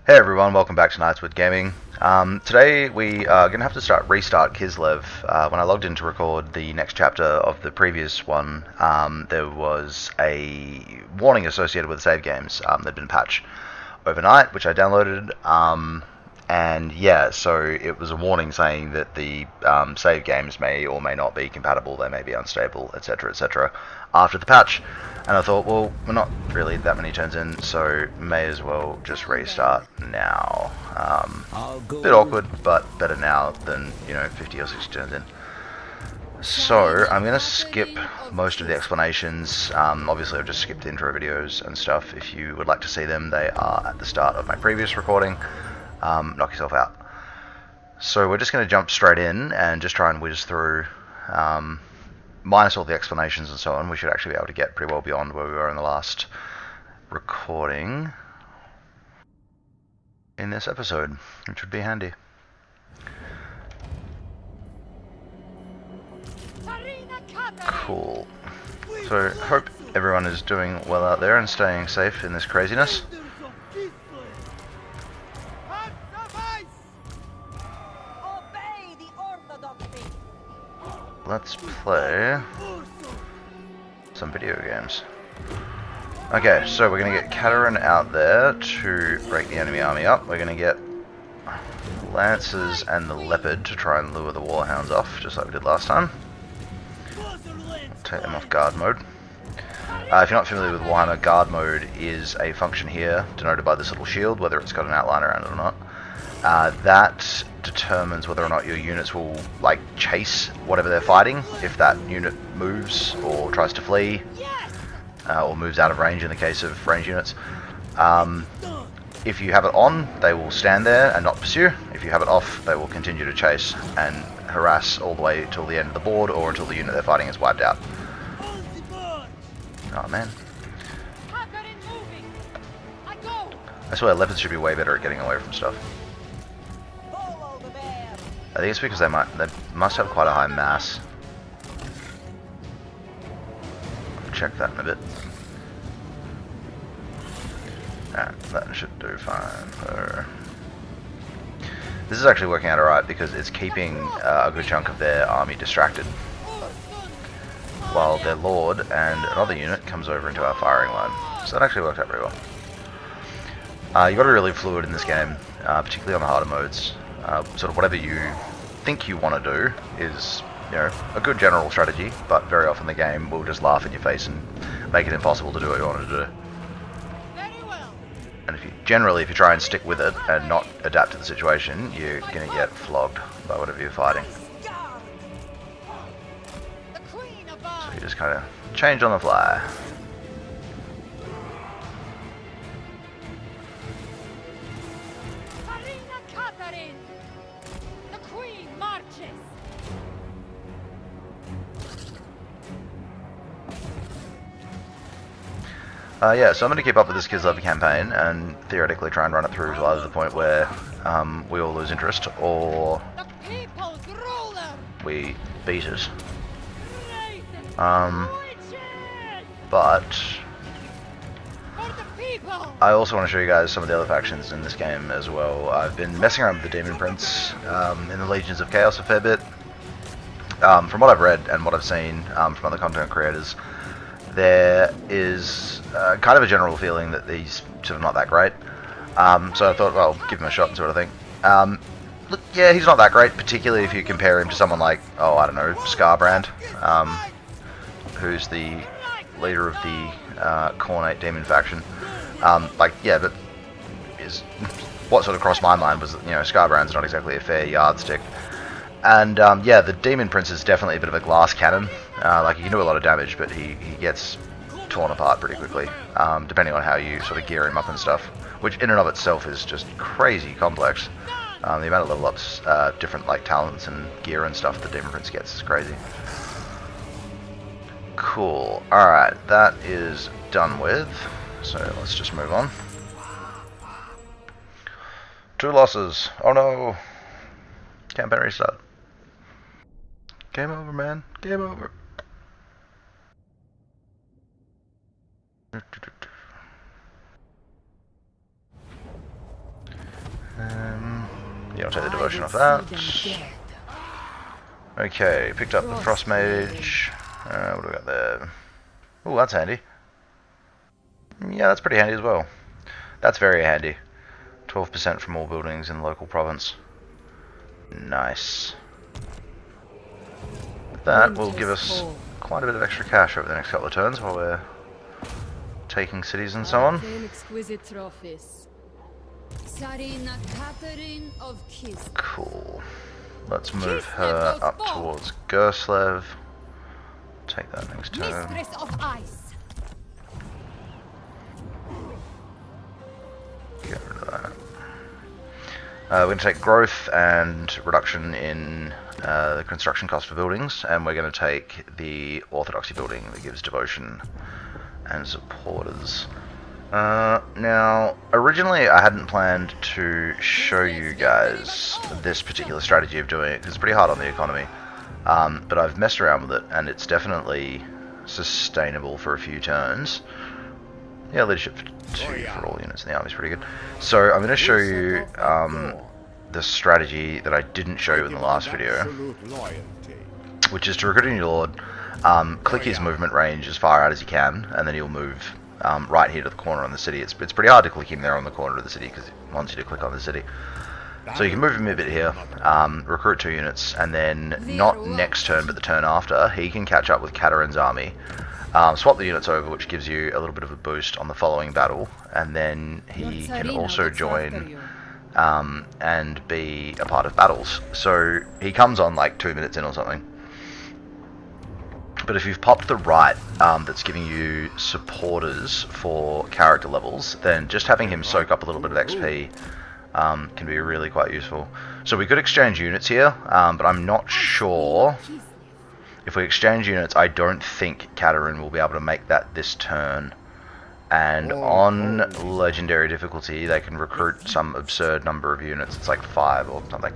Hey everyone, welcome back to Nights with Gaming. Today we are going to have to restart Kislev. When I logged in to record the next chapter of the previous one, there was a warning associated with the save games. There'd been a patch overnight, which I downloaded, and yeah, so it was a warning saying that the save games may or may not be compatible, they may be unstable, etc., after the patch. And I thought, well, we're not really that many turns in, so may as well just restart now. Bit awkward, but better now than, 50 or 60 turns in. So, I'm going to skip most of the explanations. Obviously, I've just skipped the intro videos and stuff. If you would like to see them, they are at the start of my previous recording. Knock yourself out. So, we're just going to jump straight in and just try and whiz through. Minus all the explanations and so on, we should actually be able to get pretty well beyond where we were in the last recording in this episode, which would be handy. Cool. So, hope everyone is doing well out there and staying safe in this craziness. Let's play some video games. Okay, so we're going to get Katerin out there to break the enemy army up. We're going to get Lancers and the Leopard to try and lure the Warhounds off, just like we did last time. Take them off guard mode. If you're not familiar with Warhammer, guard mode is a function here, denoted by this little shield, whether it's got an outline around it or not. That determines whether or not your units will chase whatever they're fighting. If that unit moves or tries to flee, or moves out of range in the case of range units. If you have it on, they will stand there and not pursue. If you have it off, they will continue to chase and harass all the way till the end of the board or until the unit they're fighting is wiped out. Oh man. I swear leopards should be way better at getting away from stuff. I think it's because they must have quite a high mass. I'll check that in a bit. Alright, that should do fine. This is actually working out alright because it's keeping a good chunk of their army distracted, while their lord and another unit comes over into our firing line. So that actually worked out very well. You've got to be really fluid in this game, particularly on the harder modes. Sort of whatever you think you want to do is, a good general strategy, but very often the game will just laugh in your face and make it impossible to do what you want to do. And if you try and stick with it and not adapt to the situation, you're going to get flogged by whatever you're fighting. So you just kind of change on the fly. Yeah, so I'm going to keep up with this Kislev campaign and theoretically try and run it through to either the point where we all lose interest or we beat it. But I also want to show you guys some of the other factions in this game as well. I've been messing around with the Demon Prince in the Legions of Chaos a fair bit. From what I've read and what I've seen from other content creators, there is kind of a general feeling that he's sort of not that great. So I thought, well, give him a shot and see what I think. Look, yeah, he's not that great, particularly if you compare him to someone like, I don't know, Scarbrand, who's the leader of the Cornate Demon faction. Yeah, but what sort of crossed my mind was that, Scarbrand's not exactly a fair yardstick. And yeah, the Demon Prince is definitely a bit of a glass cannon. He can do a lot of damage, but he gets torn apart pretty quickly, depending on how you sort of gear him up and stuff, which in and of itself is just crazy complex. The amount of level ups, different talents and gear and stuff the Demon Prince gets is crazy. Cool. Alright, that is done with, so let's just move on. 2 losses. Oh no! Campaign restart. Game over, man. Game over. Yeah, I'll take the devotion off that. Okay, picked up the Frost Mage. What do we got there? Oh, that's handy. Yeah, that's pretty handy as well. That's very handy. 12% from all buildings in the local province. Nice. That will give us quite a bit of extra cash over the next couple of turns while we're taking cities and so on. Cool. Let's move her up towards Kislev. Take that next turn. Get rid of that. We're going to take growth and reduction in the construction cost for buildings, and we're going to take the orthodoxy building that gives devotion and supporters. Now, originally I hadn't planned to show you guys this particular strategy of doing it, because it's pretty hard on the economy, but I've messed around with it, and it's definitely sustainable for a few turns. Yeah, leadership 2 for all units in the army is pretty good. So I'm going to show you the strategy that I didn't show you in the last video, which is to recruit a new lord, click his movement range as far out as you can, and then he'll move right here to the corner on the city. It's pretty hard to click him there on the corner of the city because it wants you to click on the city. So you can move him a bit here, recruit 2 units, and then not next turn but the turn after, he can catch up with Katarin's army. Swap the units over, which gives you a little bit of a boost on the following battle, and then he can also join and be a part of battles. So he comes on like 2 minutes in or something. But if you've popped the right that's giving you supporters for character levels, then just having him soak up a little bit of XP can be really quite useful. So we could exchange units here, but I'm not sure. If we exchange units, I don't think Katarin will be able to make that this turn. And on legendary difficulty, they can recruit some absurd number of units. It's like 5 or something.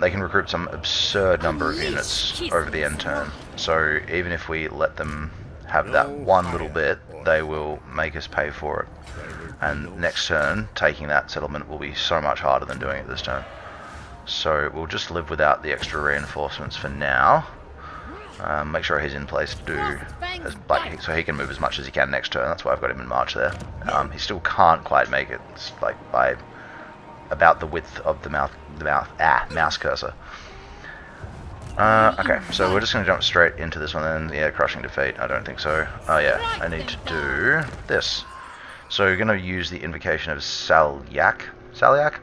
They can recruit some absurd number of units over the end turn. So even if we let them have that one little bit, they will make us pay for it. And next turn, taking that settlement will be so much harder than doing it this turn. So we'll just live without the extra reinforcements for now. Make sure he's in place to do so he can move as much as he can next turn. That's why I've got him in March there. He still can't quite make it. It's like by about the width of the mouse cursor. Okay, so we're just going to jump straight into this one then. Yeah, crushing defeat. I don't think so. Oh yeah, I need to do this. So we're going to use the invocation of Salyak. So that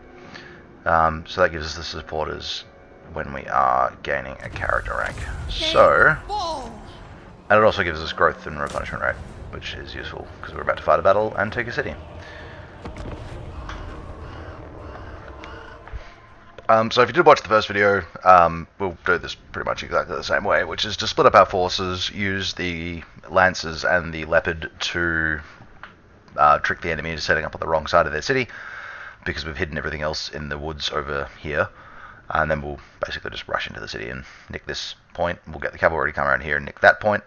gives us the supporters when we are gaining a character rank. So, and it also gives us growth and replenishment rate, which is useful because we're about to fight a battle and take a city. So if you did watch the first video, we'll do this pretty much exactly the same way, which is to split up our forces, use the Lancers and the Leopard to trick the enemy into setting up on the wrong side of their city, because we've hidden everything else in the woods over here. And then we'll basically just rush into the city and nick this point. We'll get the cavalry to come around here and nick that point.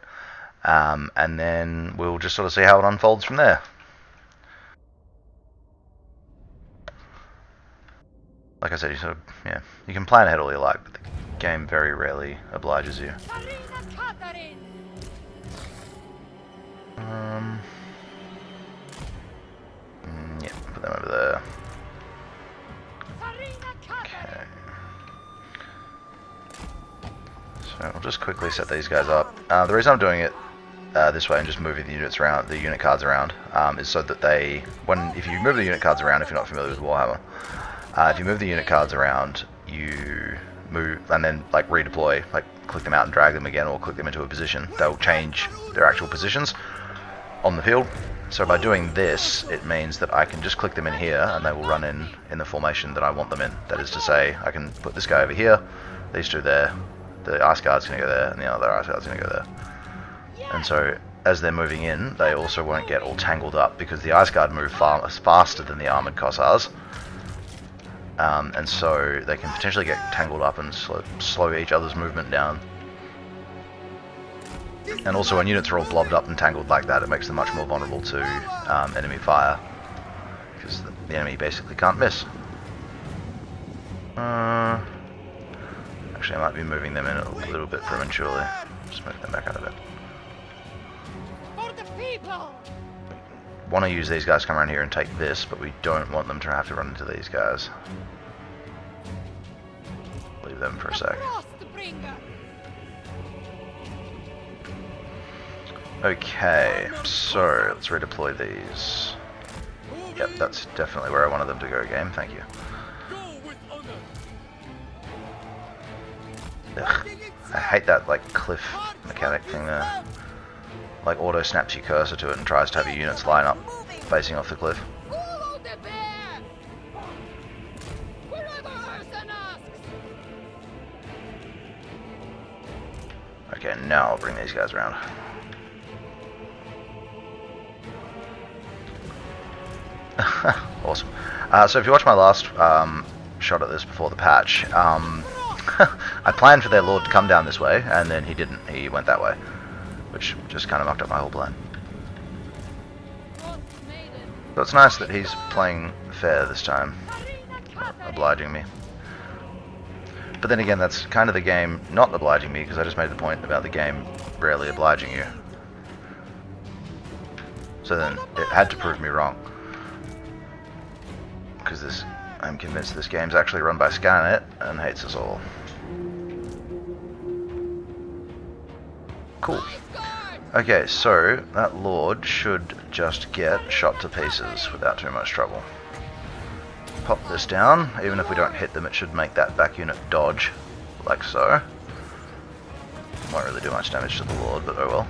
And then we'll just sort of see how it unfolds from there. Like I said, you can plan ahead all you like, but the game very rarely obliges you. Yeah, put them over there. So I'll just quickly set these guys up. The reason I'm doing it this way and just moving the units around, the unit cards around, is so that if you move the unit cards around, if you're not familiar with Warhammer, if you move the unit cards around, you move and then like redeploy, like click them out and drag them again, or click them into a position. They'll change their actual positions on the field. So by doing this, it means that I can just click them in here, and they will run in the formation that I want them in. That is to say, I can put this guy over here, these two there. The Ice Guard's going to go there, and the other Ice Guard's going to go there. And so, as they're moving in, they also won't get all tangled up, because the Ice Guard move faster than the Armoured Cossars. And so, they can potentially get tangled up and slow each other's movement down. And also, when units are all blobbed up and tangled like that, it makes them much more vulnerable to enemy fire, because the enemy basically can't miss. Actually, I might be moving them in a little bit prematurely. Just move them back out of it. Want to use these guys to come around here and take this, but we don't want them to have to run into these guys. Leave them for a sec. Okay, so let's redeploy these. Yep, that's definitely where I wanted them to go, game. Thank you. Ugh, I hate that like cliff mechanic thing there. Like auto snaps your cursor to it and tries to have your units line up facing off the cliff. Okay, now I'll bring these guys around. Awesome. So if you watch my last shot at this before the patch, I planned for their lord to come down this way, and then he didn't. He went that way, which just kind of mucked up my whole plan. So it's nice that he's playing fair this time, obliging me. But then again, that's kind of the game not obliging me, because I just made the point about the game rarely obliging you. So then it had to prove me wrong. Because I'm convinced this game's actually run by Skynet and hates us all. Cool. Okay, so that lord should just get shot to pieces without too much trouble. Pop this down. Even if we don't hit them, it should make that back unit dodge, like so. Won't really do much damage to the lord, but oh well.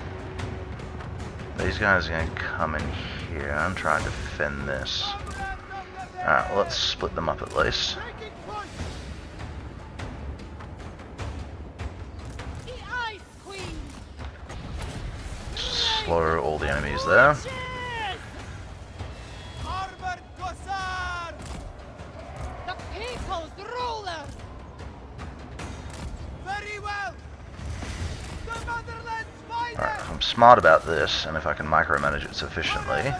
These guys are going to come in here and try and defend this. Alright, well, let's split them up at least. Slow all the enemies there. Alright, if I'm smart about this, and if I can micromanage it sufficiently,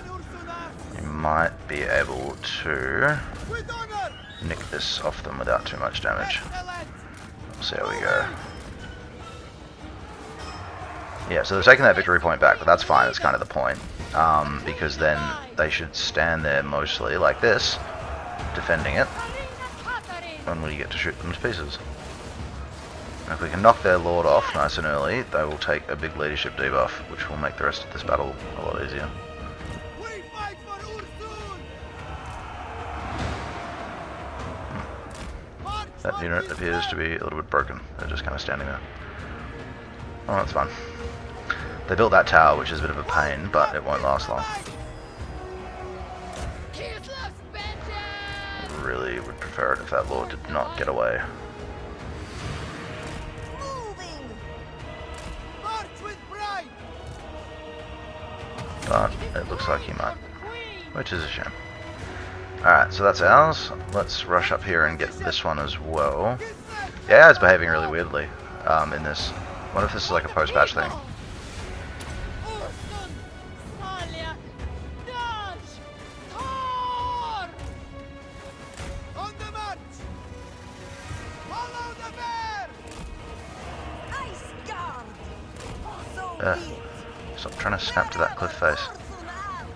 we might be able to nick this off them without too much damage. We'll see how we go. Yeah, so they're taking that victory point back, but that's fine, that's kind of the point. Because then they should stand there mostly like this, defending it, and we get to shoot them to pieces. And if we can knock their lord off nice and early, they will take a big leadership debuff, which will make the rest of this battle a lot easier. That unit appears to be a little bit broken. They're just kind of standing there. Oh, that's fine. They built that tower, which is a bit of a pain, but it won't last long. Really would prefer it if that lord did not get away. But it looks like he might, which is a shame. Alright, so that's ours. Let's rush up here and get this one as well. Yeah, it's behaving really weirdly in this. What if this is like a post-patch thing? Stop trying to snap to that cliff face.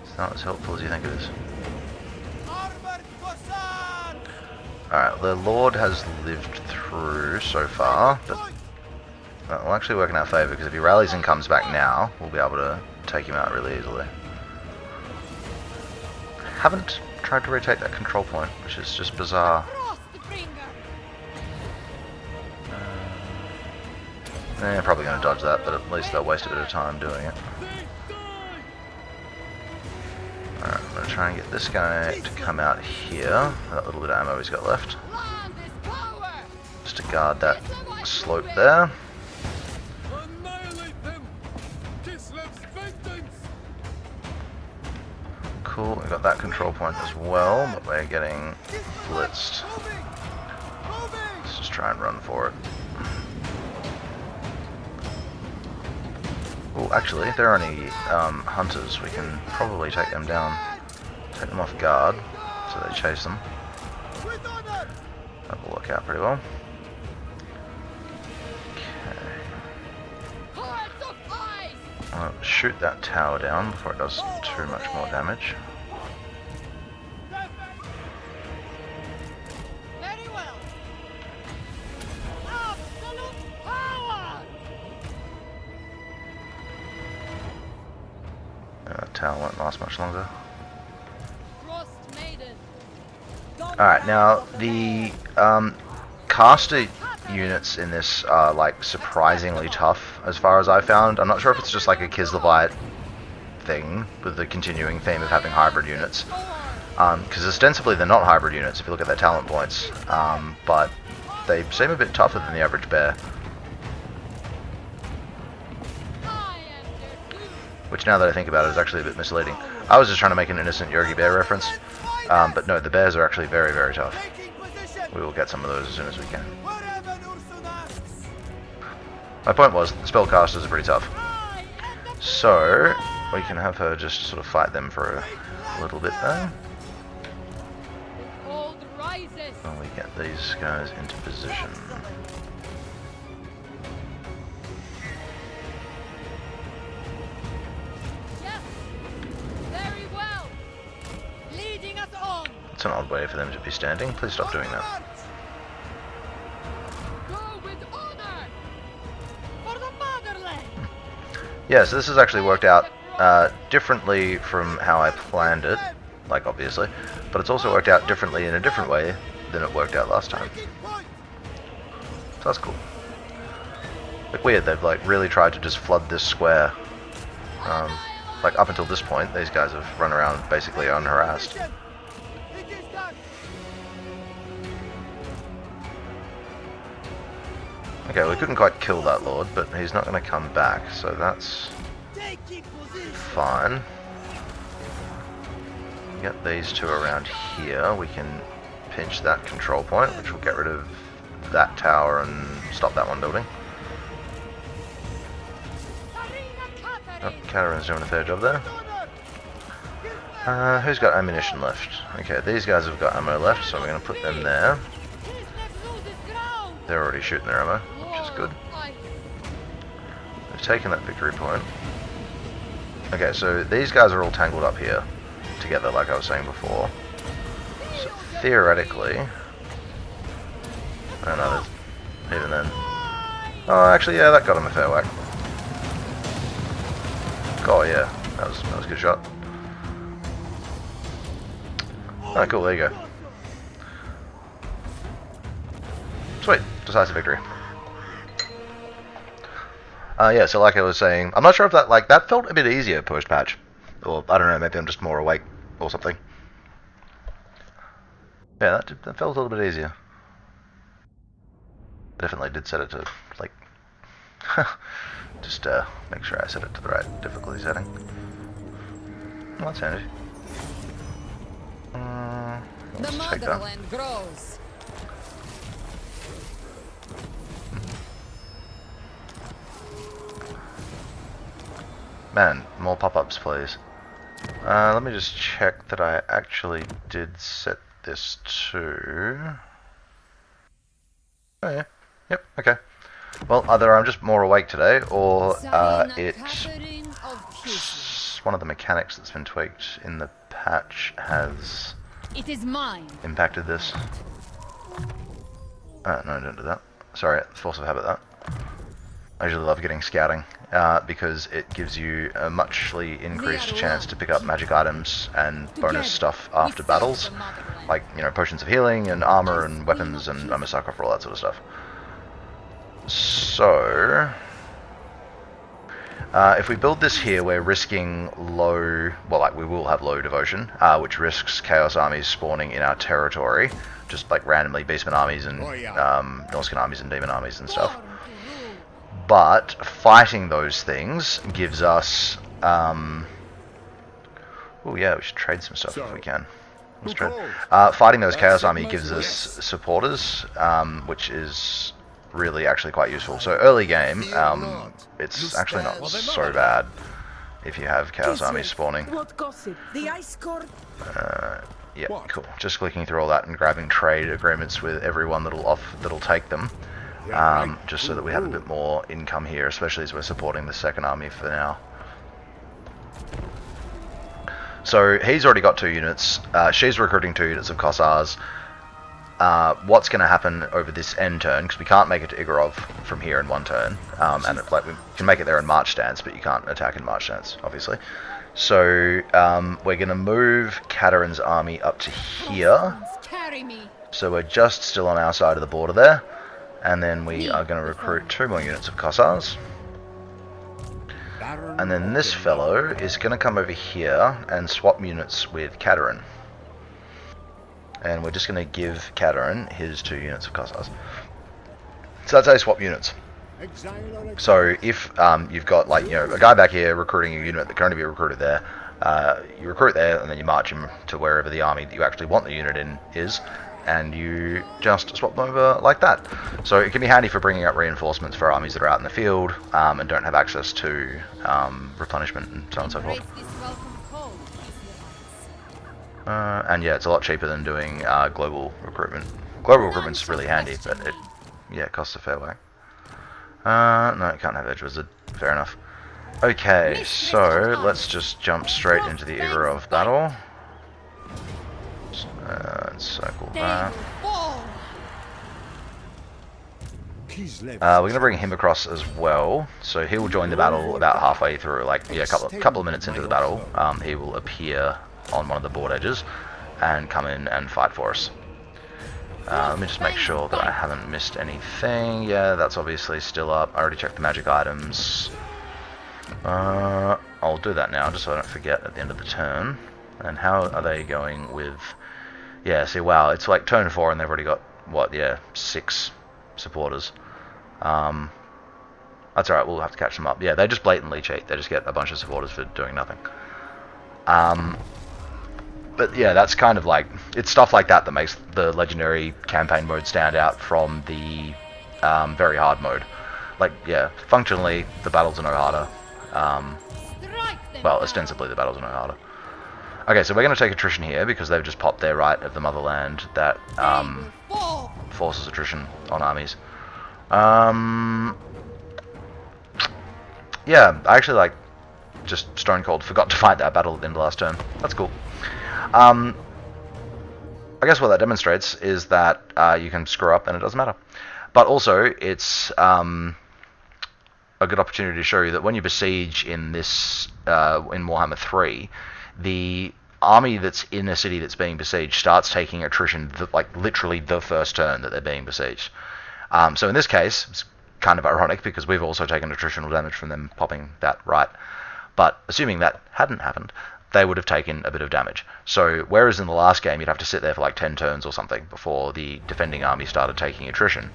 It's not as helpful as you think it is. Alright, the Lord has lived through so far, but that will actually work in our favour, because if he rallies and comes back now, we'll be able to take him out really easily. Haven't tried to rotate that control point, which is just bizarre. They're probably going to dodge that, but at least they'll waste a bit of time doing it. Alright, I'm going to try and get this guy to come out here, that little bit of ammo he's got left. Just to guard that slope there. Cool, we got that control point as well, but we're getting blitzed. Let's just try and run for it. Oh, actually, if they're only hunters, we can probably take them down, take them off guard, so they chase them. That will work out pretty well. I'll shoot that tower down before it does too much more damage. Very well. Absolute power. Tower won't last much longer. Frost Maiden. Alright, now the caster units in this are like surprisingly tough as far as I found. I'm not sure if it's just like a Kislevite thing with the continuing theme of having hybrid units, because ostensibly they're not hybrid units if you look at their talent points, but they seem a bit tougher than the average bear, which now that I think about it is actually a bit misleading. I was just trying to make an innocent Yogi Bear reference, but no, the bears are actually very, very tough. We will get some of those as soon as we can. My point was, the spellcasters are pretty tough. So, we can have her just sort of fight them for a little bit there. And we get these guys into position. Yes, very well. Leading us on. It's an odd way for them to be standing. Please stop doing that. Yeah, so this has actually worked out differently from how I planned it, like obviously, but it's also worked out differently in a different way than it worked out last time. So that's cool. Like weird, they've like really tried to just flood this square. Like up until this point, these guys have run around basically unharassed. Okay, we couldn't quite kill that lord, but he's not going to come back, so that's fine. Get these two around here. We can pinch that control point, which will get rid of that tower and stop that one building. Oh, Katarin's doing a fair job there. Who's got ammunition left? Okay, these guys have got ammo left, so we're going to put them there. They're already shooting their ammo, which is good. They've taken that victory point. Okay, so these guys are all tangled up here together, like I was saying before. So theoretically, I don't know, even then. Oh, actually, yeah, that got him a fair whack. Oh yeah, that was a good shot. Oh, cool, there you go. Sweet, decisive victory. Yeah, so like I was saying, I'm not sure if that felt a bit easier post-patch. Or, I don't know, maybe I'm just more awake or something. Yeah, that felt a little bit easier. I definitely did set it to, like, just make sure I set it to the right difficulty setting. Well, that's handy. The motherland grows. Man, more pop-ups, please. Let me just check that I actually did set this to... Oh yeah, yep, okay. Well, either I'm just more awake today, or one of the mechanics that's been tweaked in the patch has impacted this. No, don't do that. Sorry, force of habit that. I usually love getting scouting, because it gives you a muchly increased chance to pick up magic items and bonus stuff after battles. Like, you know, potions of healing and armor and weapons and armor sarcophagus, all that sort of stuff. So, if we build this here, we're risking low, well, like we will have low devotion, which risks chaos armies spawning in our territory, just like randomly beastmen armies and Norscan armies and demon armies and stuff. But fighting those things gives us, oh yeah, we should trade some stuff if we can. Let's trade. Fighting those chaos army gives us supporters, which is really actually quite useful. So early game, it's actually not so bad if you have chaos armies spawning. Yeah, What? cool. Just clicking through all that and grabbing trade agreements with everyone that'll take them. Yeah, right. Just so that we have a bit more income here, especially as we're supporting the second army for now. So he's already got 2 units. She's recruiting 2 units of Kossars. What's going to happen over this end turn, because we can't make it to Igorov from here in 1 turn, and like we can make it there in March stance, but you can't attack in March stance, obviously. So we're going to move Katarin's army up to here. Carry me. So we're just still on our side of the border there. And then we are going to recruit 2 more units of Kossars. And then this fellow is going to come over here and swap units with Katarin. And we're just going to give Katarin his 2 units of Kossars. So that's how you swap units. So if you've got, like, you know, a guy back here recruiting a unit that can only be recruited there, you recruit there and then you march him to wherever the army that you actually want the unit in is, and you just swap them over like that. So it can be handy for bringing up reinforcements for armies that are out in the field and don't have access to replenishment and so on and so forth. And yeah, it's a lot cheaper than doing global recruitment. Global recruitment's really handy, but it costs a fair whack. No, it can't have Edge Wizard. Fair enough. Okay, so let's just jump straight into the Igorov battle. Circle that. We're going to bring him across as well, so he will join the battle about halfway through, like, yeah, a couple of minutes into the battle. He will appear on one of the board edges and come in and fight for us. Let me just make sure that I haven't missed anything. Yeah, that's obviously still up. I already checked the magic items. I'll do that now, just so I don't forget at the end of the turn. And how are they going with... Yeah, see, wow, it's like turn 4 and they've already got, what, yeah, 6 supporters. That's alright, we'll have to catch them up. Yeah, they just blatantly cheat. They just get a bunch of supporters for doing nothing. But yeah, that's kind of like, it's stuff like that that makes the legendary campaign mode stand out from the very hard mode. Like, yeah, functionally, the battles are no harder. Well, ostensibly, the battles are no harder. Okay, so we're going to take attrition here, because they've just popped their right of the motherland that forces attrition on armies. Yeah, I actually, like, just stone cold forgot to fight that battle at the end of last turn. That's cool. I guess what that demonstrates is that you can screw up and it doesn't matter. But also, it's a good opportunity to show you that when you besiege in this in Warhammer 3, the army that's in a city that's being besieged starts taking attrition, like literally the first turn that they're being besieged. So in this case, it's kind of ironic because we've also taken attritional damage from them popping that right. But assuming that hadn't happened, they would have taken a bit of damage. So whereas in the last game you'd have to sit there for like 10 turns or something before the defending army started taking attrition,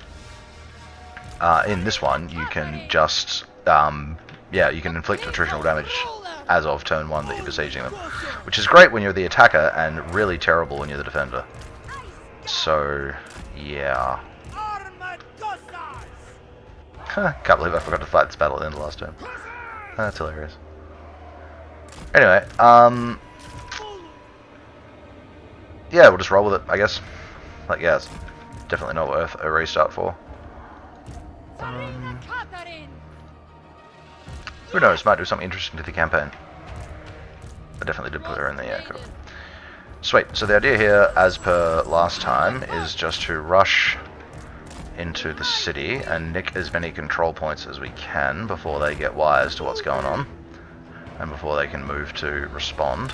in this one you can just you can inflict attritional damage as of turn 1 that you're besieging them, which is great when you're the attacker and really terrible when you're the defender. So yeah. Can't believe I forgot to fight this battle at the end of last turn. That's hilarious. Anyway, yeah, we'll just roll with it, I guess. Like, yeah, it's definitely not worth a restart for. Who knows, might do something interesting to the campaign. I definitely did put her in the yeah, cool. Sweet, so the idea here, as per last time, is just to rush into the city and nick as many control points as we can before they get wise to what's going on. And before they can move to respond.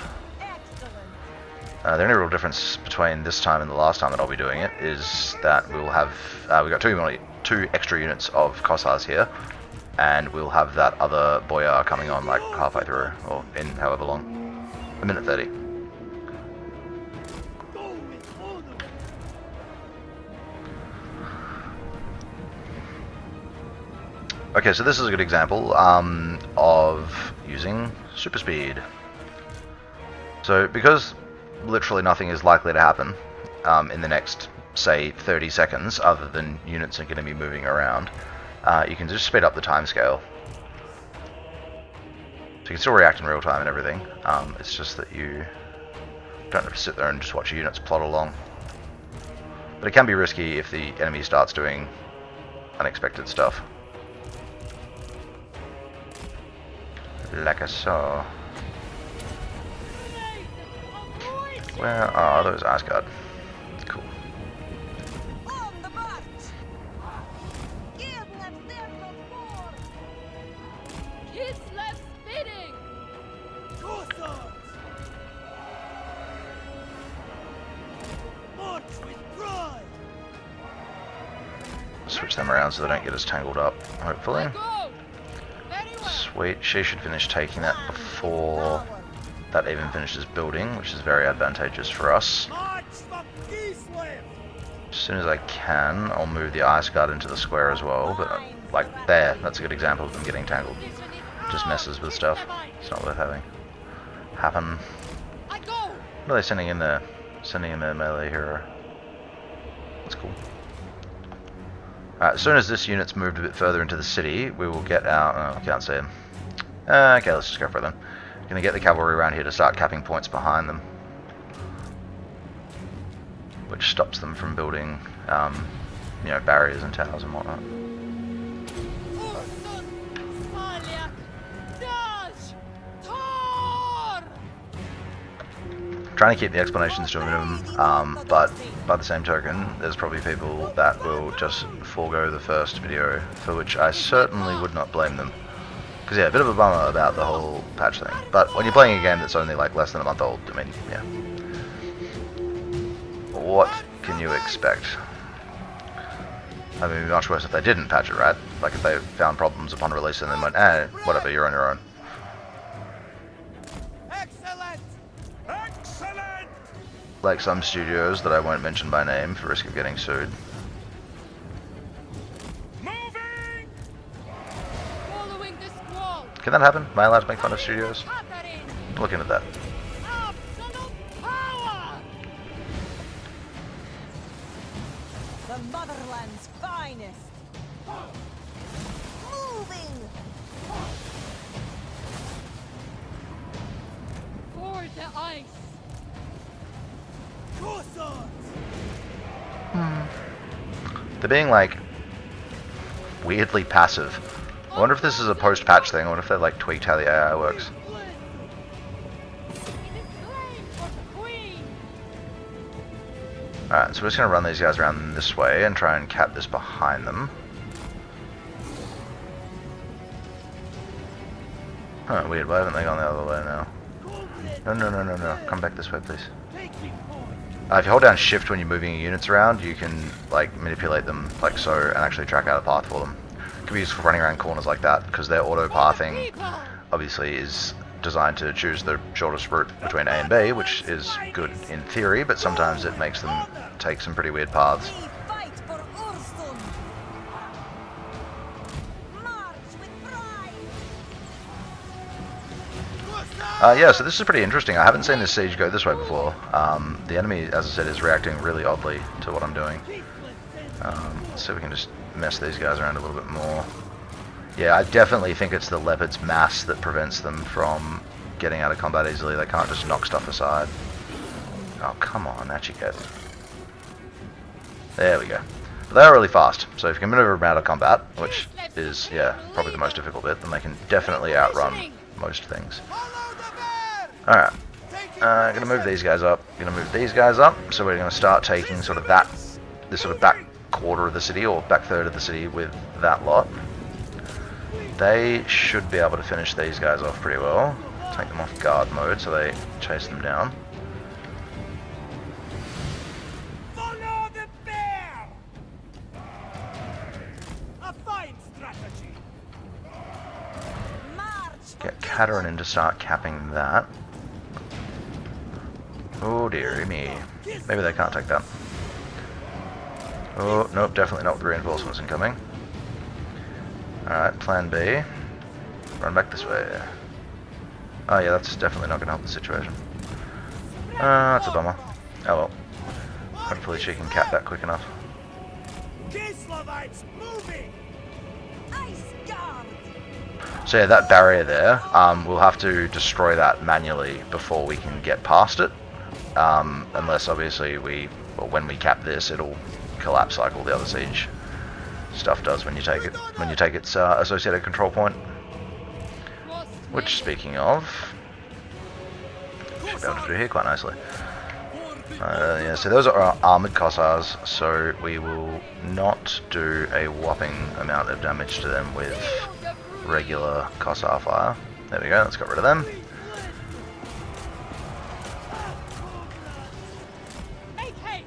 The only real difference between this time and the last time that I'll be doing it is that we'll have we've got two extra units of Kossars here, and we'll have that other boyar coming on like halfway through, or in however long, a minute 30. Okay, so this is a good example of using super speed. So because literally nothing is likely to happen in the next, say, 30 seconds, other than units are going to be moving around, you can just speed up the timescale. So you can still react in real time and everything. It's just that you don't have to sit there and just watch your units plod along. But it can be risky if the enemy starts doing unexpected stuff. Like I saw. Where are those Asgard? Cool. On the march! Give them no more! Kislev spitting! March with pride! Switch them around so they don't get us tangled up, hopefully. Go! Very well! Sweet, she should finish taking that before that even finishes building, which is very advantageous for us. March for Kislev! As soon as I can, I'll move the Ice Guard into the square as well, but like there, that's a good example of them getting tangled. Just messes with stuff. It's not worth having happen. I go! What are they sending in there? Sending in their melee hero. That's cool. Alright, as soon as this unit's moved a bit further into the city, we will get out. Oh, I can't see him. Okay, let's just go for it then. Gonna get the cavalry around here to start capping points behind them, which stops them from building, you know, barriers and towers and whatnot. Ursun! Smaliak! Daj! Tor! Trying to keep the explanations to a minimum, but by the same token, there's probably people that will just forego the first video, for which I certainly would not blame them. Because yeah, a bit of a bummer about the whole patch thing. But when you're playing a game that's only like less than a month old, I mean, yeah. What can you expect? I mean, it'd be much worse if they didn't patch it, right? Like if they found problems upon release and then went, whatever, you're on your own. Excellent! Excellent! Like some studios that I won't mention by name for risk of getting sued. Moving! Following the squall! Can that happen? Am I allowed to make fun of studios? Catherine! Looking at that. Absolute power! The motherland's finest! Moving! For the ice! Corsairs! They're being like weirdly passive. I wonder if this is a post-patch thing. I wonder if they've like tweaked how the AI works. It is flame for the queen! Alright, so we're just going to run these guys around this way and try and cap this behind them. Huh, weird. Why haven't they gone the other way now? No. Come back this way, please. Taking point! If you hold down shift when you're moving your units around, you can like manipulate them like so and actually track out a path for them. It can be used for running around corners like that because their auto pathing obviously is designed to choose the shortest route between A and B, which is good in theory, but sometimes it makes them take some pretty weird paths. We fight for Ursun! March with pride! Yeah, so this is pretty interesting. I haven't seen this siege go this way before. The enemy, as I said, is reacting really oddly to what I'm doing. Let's see if we can just mess these guys around a little bit more. Yeah, I definitely think it's the leopard's mass that prevents them from getting out of combat easily. They can't just knock stuff aside. Oh, come on, that you get. There we go. But they are really fast, so if you can maneuver them out of combat, which is, yeah, probably the most difficult bit, then they can definitely outrun most things. Follow the bear! Alright, Taking gonna move these guys up, gonna move these guys up, so we're gonna start taking sort of that, this sort of back quarter of the city, or back third of the city with that lot. They should be able to finish these guys off pretty well. Take them off guard mode so they chase them down. Follow the bear! A fine strategy! March! Get Katerin in to start capping that. Oh dearie me. Maybe they can't take that. Oh, nope, definitely not with reinforcements incoming. Alright, plan B. Run back this way. Oh yeah, that's definitely not going to help the situation. That's a bummer. Oh well. Hopefully she can cap that quick enough. Kislevites moving! Ice Guard! So yeah, that barrier there, we'll have to destroy that manually before we can get past it. unless obviously when we cap this, it'll collapse like all the other siege stuff does when you take its associated control point. Which, speaking of, should be able to do here quite nicely. Yeah, so those are our armoured Kossars, so we will not do a whopping amount of damage to them with regular Kossar fire. There we go, let's get rid of them. Make haste!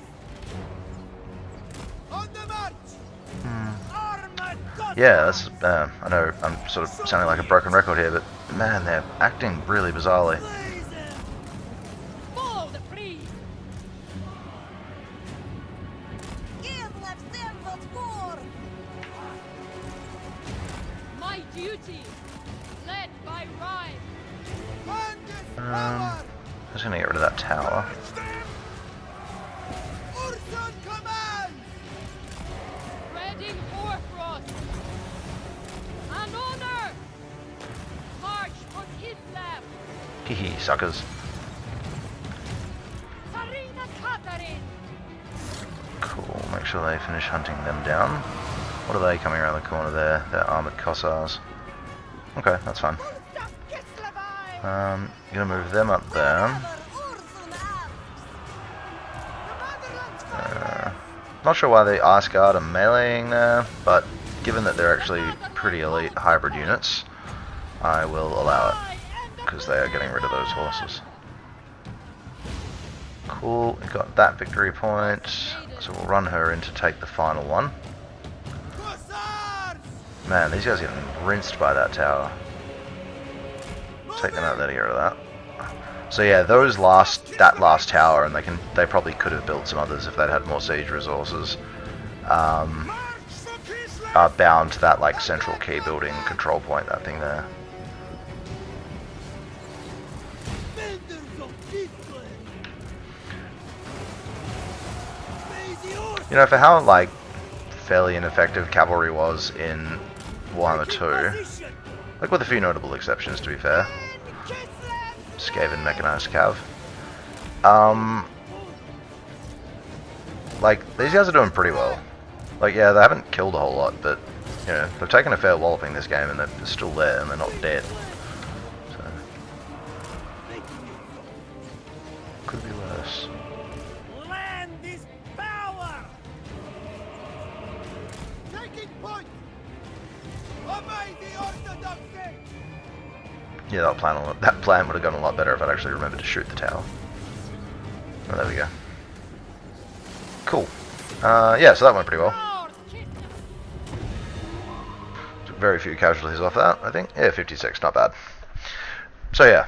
On the march! Armored Yeah, that's, I know I'm sort of sounding like a broken record here, but man, they're acting really bizarrely. Follow the free! Kislev servant war! My duty, led by rhyme. I'm just gonna get rid of that tower. Urson command! Spreading hoarfrost. An honor! March for Kislev! Hehe, suckers. Sarina Katarin! Cool, make sure they finish hunting them down. What are they coming around the corner there? They're armoured Kossars. Okay, that's fine. Ulta Kislevai! Gonna move them up there. Ursun arms! Not sure why the Ice Guard are meleeing there, but given that they're actually pretty elite hybrid units, I will allow it, because they are getting rid of those horses. Cool, we got that victory point, so we'll run her in to take the final one. Hussars! Man, these guys are getting rinsed by that tower. Take them out there to get rid of that. So yeah, that last tower, and they probably could have built some others if they'd had more siege resources. March for Kislev! Are bound to that like central key building control point, that thing there. Defenders of Kislev! May the Urson You know, for how like fairly ineffective cavalry was in Warhammer 2, position! like with a few notable exceptions to be fair, Kislev! Skaven mechanized cav. Like these guys are doing pretty well. Like yeah, they haven't killed a whole lot, but you know they've taken a fair walloping this game, and they're still there, and they're not dead. So could be worse. Land is power! Taking point! Obey the orthodoxy! Yeah, that plan would have gone a lot better if I'd actually remembered to shoot the tower. Oh, there we go. Cool. Yeah, so that went pretty well. North Kislev! Very few casualties off that, I think. Yeah, 56, not bad. So yeah.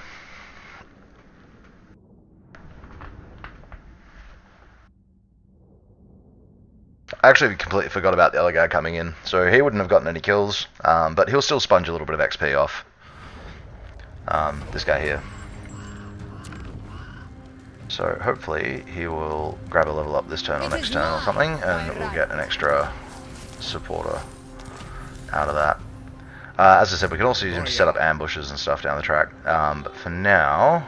I actually completely forgot about the other guy coming in, so he wouldn't have gotten any kills, but he'll still sponge a little bit of XP off. This guy here. So hopefully he will grab a level up this turn or next turn or something, and we'll get an extra supporter out of that. As I said, we can also use him to set up ambushes and stuff down the track, but for now,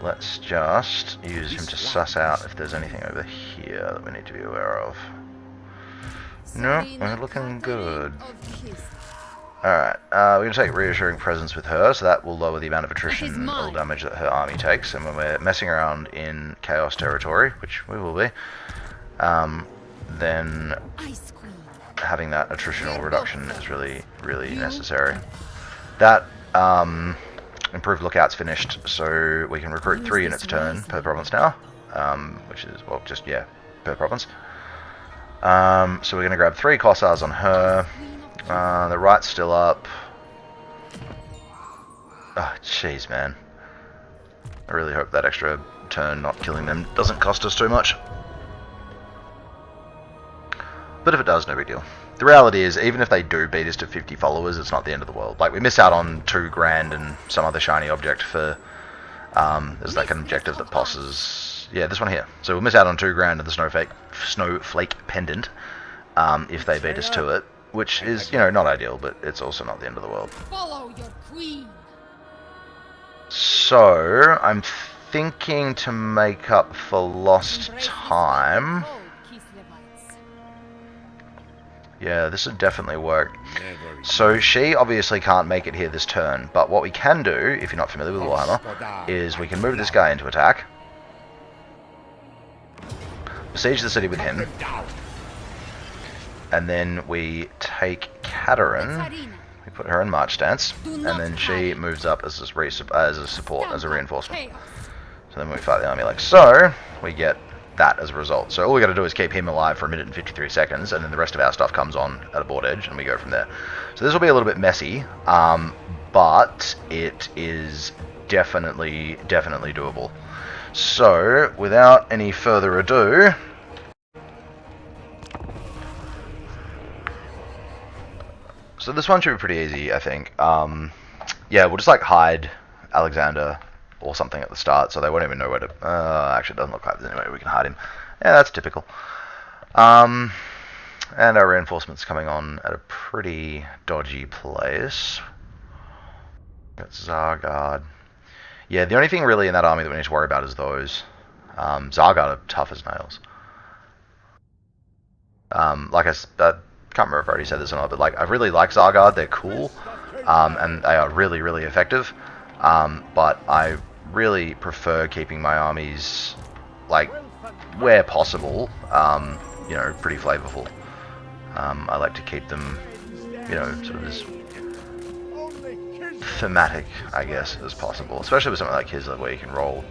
let's just use him to suss out if there's anything over here that we need to be aware of. No, we're looking good. Alright, we're going to take Reassuring Presence with her, so that will lower the amount of attrition or damage that her army takes, and when we're messing around in Chaos territory, which we will be, then having that attritional reduction is really, really necessary. That improved lookout's finished, so we can recruit 3 units a turn per province now, which is, well, just, yeah, per province. So we're going to grab 3 Kossars on her. The right's still up. Oh, jeez, man. I really hope that extra turn not killing them doesn't cost us too much. But if it does, no big deal. The reality is, even if they do beat us to 50 followers, it's not the end of the world. Like, we miss out on 2 grand and some other shiny object for... there's like an objective that passes... Yeah, this one here. So we'll miss out on 2 grand and the Snowflake Pendant if they beat us to it. Which is, you know, not ideal, but it's also not the end of the world. Follow your queen! So, I'm thinking to make up for lost time. Yeah, this would definitely work. So she obviously can't make it here this turn, but what we can do, if you're not familiar with Warhammer, is we can move this guy into attack, besiege the city with him, and then we take Katerin, we put her in march stance, and then she moves up as a support, as a reinforcement. So then we fight the army like so, we get that as a result. So all we got to do is keep him alive for 1 minute and 53 seconds, and then the rest of our stuff comes on at a board edge, and we go from there. So this will be a little bit messy, but it is definitely doable. So without any further ado, so this one should be pretty easy, I think. Yeah, we'll just like hide Alexander or something at the start, so they won't even know where to... actually, it doesn't look like there's any way we can hide him. Yeah, that's typical. And our reinforcements coming on at a pretty dodgy place. Got Zargard. Yeah, the only thing really in that army that we need to worry about is those. Zargard are tough as nails. Like I can't remember if I already said this or not, but like I really like Zargard. They're cool, and they are really effective. But I really prefer keeping my armies, like, where possible, you know, pretty flavorful. I like to keep them, you know, sort of as thematic, I guess, as possible. Especially with something like Kislev, where you can roll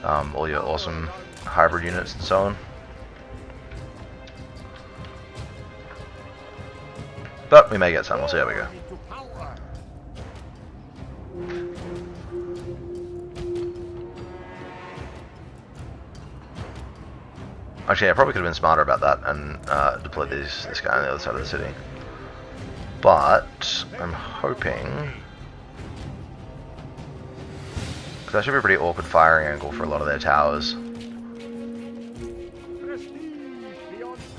all your awesome hybrid units and so on. But we may get some, we'll see how we go. Actually, I probably could have been smarter about that and deployed this guy on the other side of the city. But I'm hoping, because that should be a pretty awkward firing angle for a lot of their towers.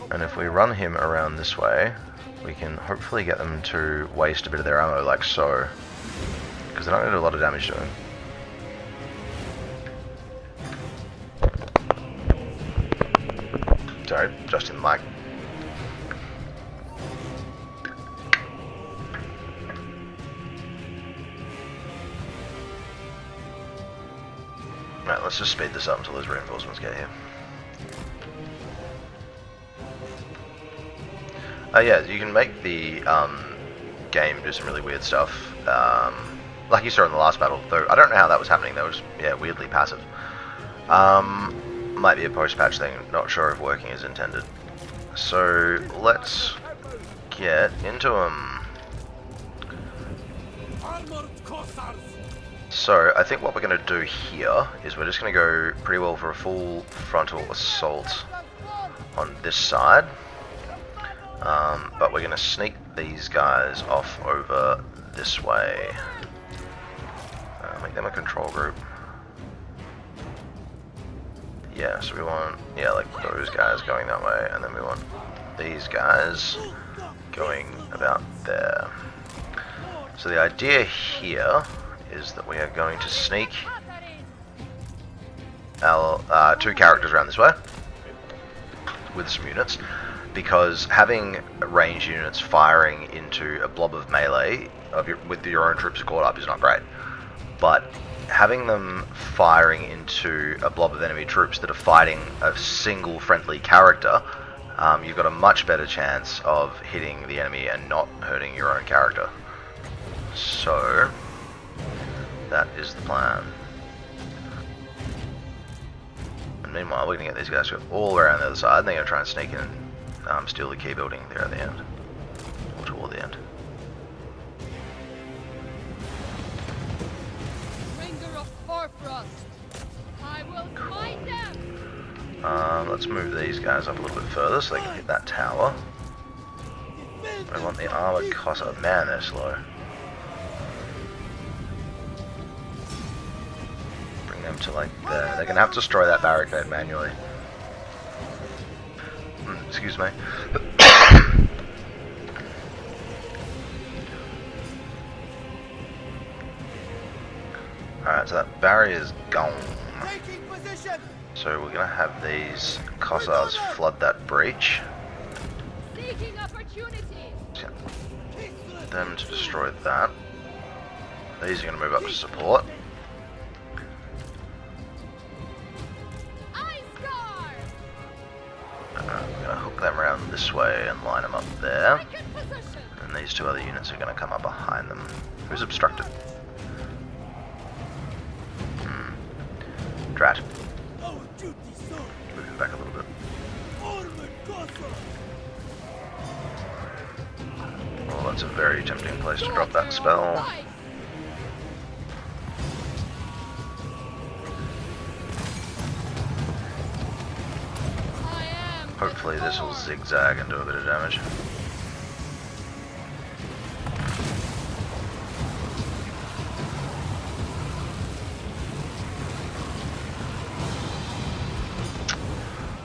And if we run him around this way, we can hopefully get them to waste a bit of their ammo like so, because they're not going to do a lot of damage to him. Sorry, just in the mic. Right, let's just speed this up until those reinforcements get here. Yeah, you can make the game do some really weird stuff. Like you saw in the last battle, though I don't know how that was happening. That was, yeah, weirdly passive. Might be a post-patch thing, not sure if working as intended. So let's get into them. So I think what we're going to do here is we're just going to go pretty well for a full frontal assault on this side. But we're going to sneak these guys off over this way. Make them a control group. Yeah, so we want, yeah, like those guys going that way, and then we want these guys going about there. So the idea here is that we are going to sneak our 2 characters around this way with some units, because having ranged units firing into a blob of melee with your own troops caught up is not great. But having them firing into a blob of enemy troops that are fighting a single friendly character, you've got a much better chance of hitting the enemy and not hurting your own character. So that is the plan. And meanwhile, we're going to get these guys to go all around the other side, and they're going to try and sneak in and steal the key building there at the end, or toward the end. I will find them. Let's move these guys up a little bit further so they can hit that tower. I want the armored Cossack. Man, they're slow. Bring them to like there. They're gonna have to destroy that barricade manually. Excuse me. Alright, so that barrier's gone. position! So we're gonna have these Cossars flood that breach. Seeking opportunity. Get them to destroy that. These are gonna move up to support. Ice guard. We're gonna hook them around this way and line them up there. Second position. And these two other units are gonna come up behind them. Who's obstructed? Drat. Our duty, sir! Moving back a little bit. Armored Kossar! Well, that's a very tempting place to drop that spell. Right. I am. Hopefully this will zigzag and do a bit of damage.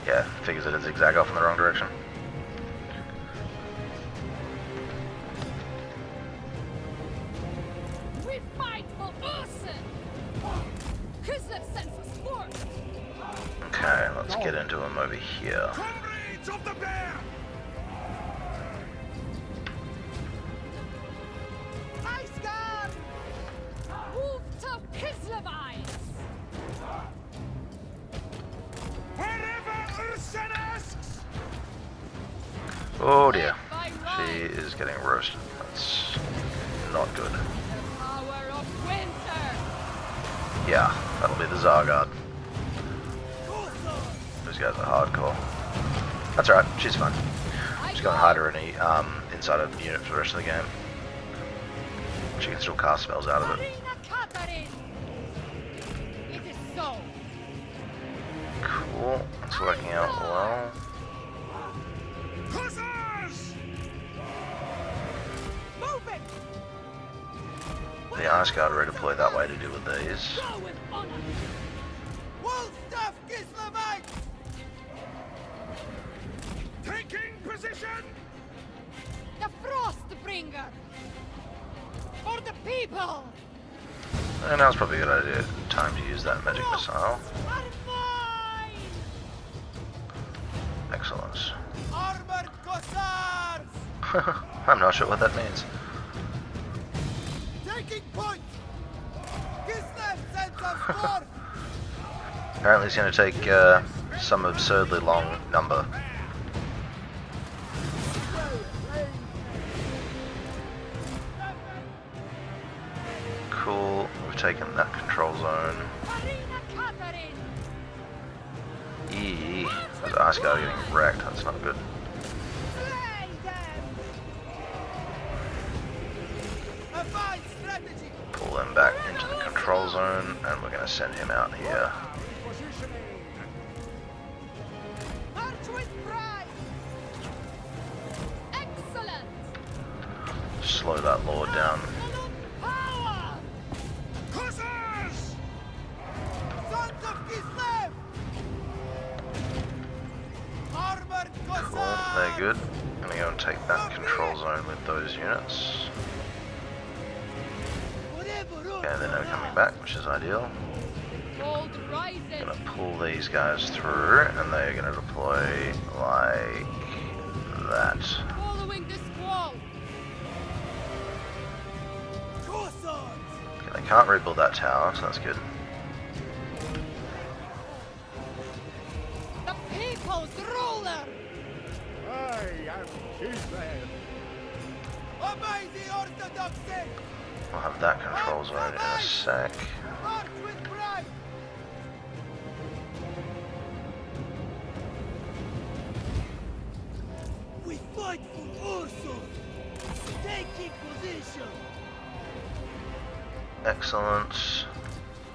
Yeah, figures it'd zigzag off in the wrong direction. We fight for Urson. Kislev sends us forth. Okay, let's get into them over here. Comrades of the bear! Ice guard! Move to Kislevites. Wherever Urson asks! Oh dear, By she right. is getting roasted. That's not good. The power of winter. Yeah, that'll be the Zargard. Kossar! Those guys are hardcore. That's alright, she's fine. She's gonna hide her any inside of the unit for the rest of the game. She can still cast spells out of it. Marina Katarin. It is so. Cool, it's working out well. Kossars! Move it! The Ice Guard redeploy that way to deal with these. Go with honor. Wolfstaff Kislevite! Taking position! The Frostbringer. For the people. And now's probably a good idea. Time to use that magic missile. Are mine. Excellent. Armored Kossars! I'm not sure what that means. Taking point! Kislev sends us forth! Apparently it's going to take some absurdly long number. Cool, we've taken that control zone. Marina Katarin. Eee, those Ice Guard are getting wrecked, that's not good. Slay them! A fine strategy! Pull them back into the control zone, and we're going to send him out here. March with pride! Excellent. Slow that lord down. Power. Kossars! Sons of Kislev! Armored Cool, Kossars! they're good. Gonna go and take that control zone with those units. And then they're coming back, which is ideal. Gold rises. Gonna pull these guys through, and they're gonna deploy like that. Following the squall. Kossars! Okay, they can't rebuild that tower, so that's good. The people's ruler. I am Kislev! Obey the orthodoxy! We'll have that control zone in a sec. March with pride! We fight for Urson! Taking position! Excellent.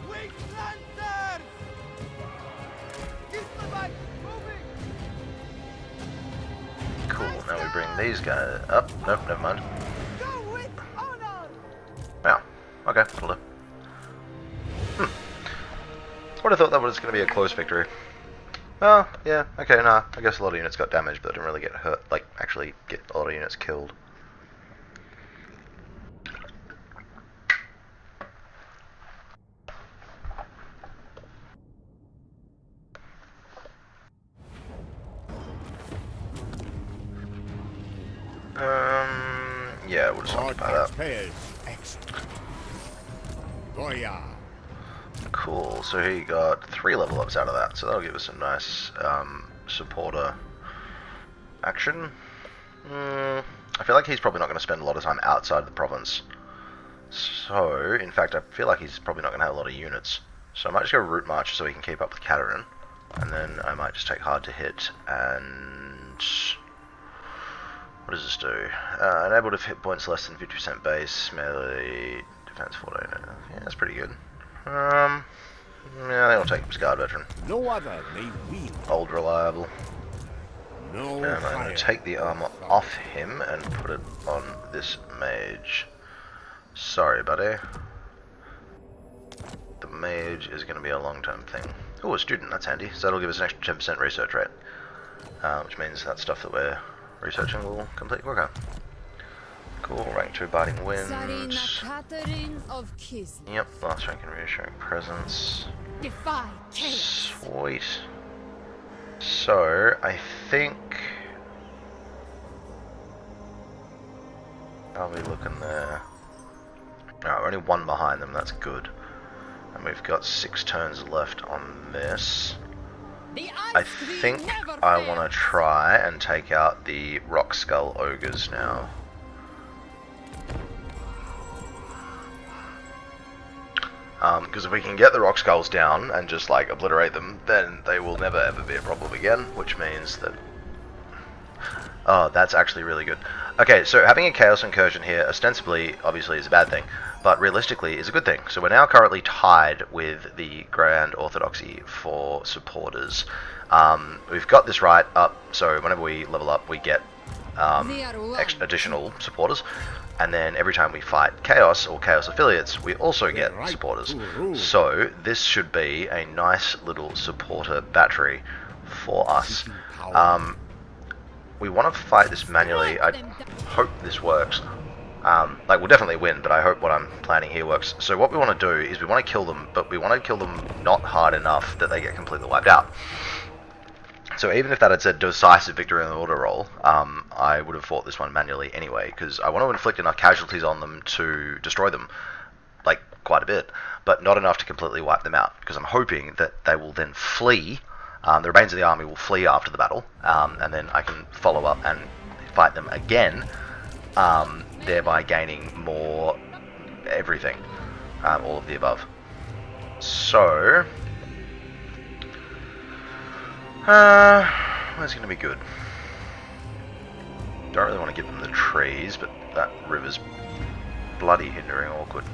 Wing Lancers! Kislevite moving! Cool, now we bring these guys up. Nope, never mind. Go with honor! Yeah, okay, that'll do. Would have thought that was going to be a close victory. Oh, yeah, okay, nah. I guess a lot of units got damaged, but didn't really get hurt. Like, actually get a lot of units killed. Yeah, we'll just Our occupy that. taxpayers excellent. Goya. Cool, so he got 3 level ups out of that, so that'll give us a nice supporter action. I feel like he's probably not going to spend a lot of time outside the province. So, in fact, I feel like he's probably not going to have a lot of units. So I might just go route march so he can keep up with Katarin. And then I might just take hard to hit and... what does this do? Unable to hit points less than 50% base, melee, defense 14. Yeah, that's pretty good. Yeah, I think I'll take Scarred Veteran. No other may wield. Old, reliable. No And I'm going higher to take the armor off him and put it on this mage. Sorry, buddy. The mage is going to be a long-term thing. Oh, a student, that's handy. So that'll give us an extra 10% research rate. Which means that stuff that we're researching will complete quicker. Cool, rank 2 biting wind. Catherine of Kislev. Yep, last rank in reassuring presence. Defy chaos. Sweet. So, I think I'll be looking there. Alright, we're only 1 behind them, that's good. And we've got 6 turns left on this. The I ice queen think never I fails. want to try and take out the Rock Skull Ogres now. Because if we can get the Rock Skulls down and just like obliterate them, then they will never ever be a problem again, which means that... oh, that's actually really good. Okay, so having a Chaos Incursion here, ostensibly, obviously, is a bad thing, but realistically is a good thing. So we're now currently tied with the Grand Orthodoxy for supporters. We've got this right up, so whenever we level up, we get additional supporters. And then every time we fight Chaos or Chaos affiliates, we also get supporters. So this should be a nice little supporter battery for us. We want to fight this manually. I hope this works. Like, we'll definitely win, but I hope what I'm planning here works. So what we want to do is we want to kill them, but we want to kill them not hard enough that they get completely wiped out. So even if that had said decisive victory in the order roll, I would have fought this one manually anyway, because I want to inflict enough casualties on them to destroy them, like, quite a bit, but not enough to completely wipe them out, because I'm hoping that they will then flee. The remains of the army will flee after the battle, and then I can follow up and fight them again, thereby gaining more everything, all of the above. So... that's going to be good. Don't really want to give them the trees, but that river's bloody hindering awkward.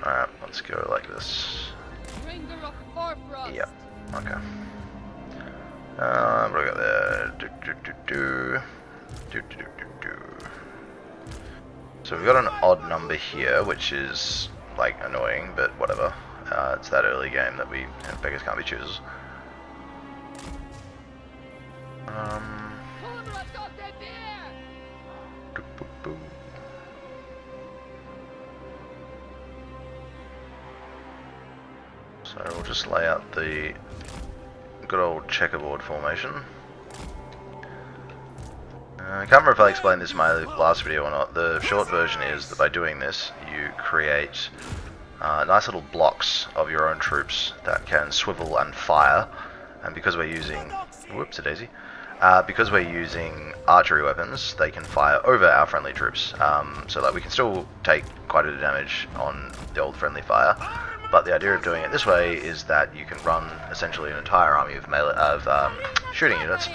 Alright, let's go like this. Bringer of Horfrost. Yep, okay. What do we got there? So we've got an odd number here, which is, like, annoying, but whatever. It's that early game that we beggars can't be choosers. So we'll just lay out the good old checkerboard formation. I can't remember if I explained this in my last video or not. The short version is that by doing this, you create nice little blocks of your own troops that can swivel and fire. And because we're using... whoops-a-daisy. Because we're using archery weapons, they can fire over our friendly troops. So that we can still take quite a bit of damage on the old friendly fire. But the idea of doing it this way is that you can run essentially an entire army of shooting units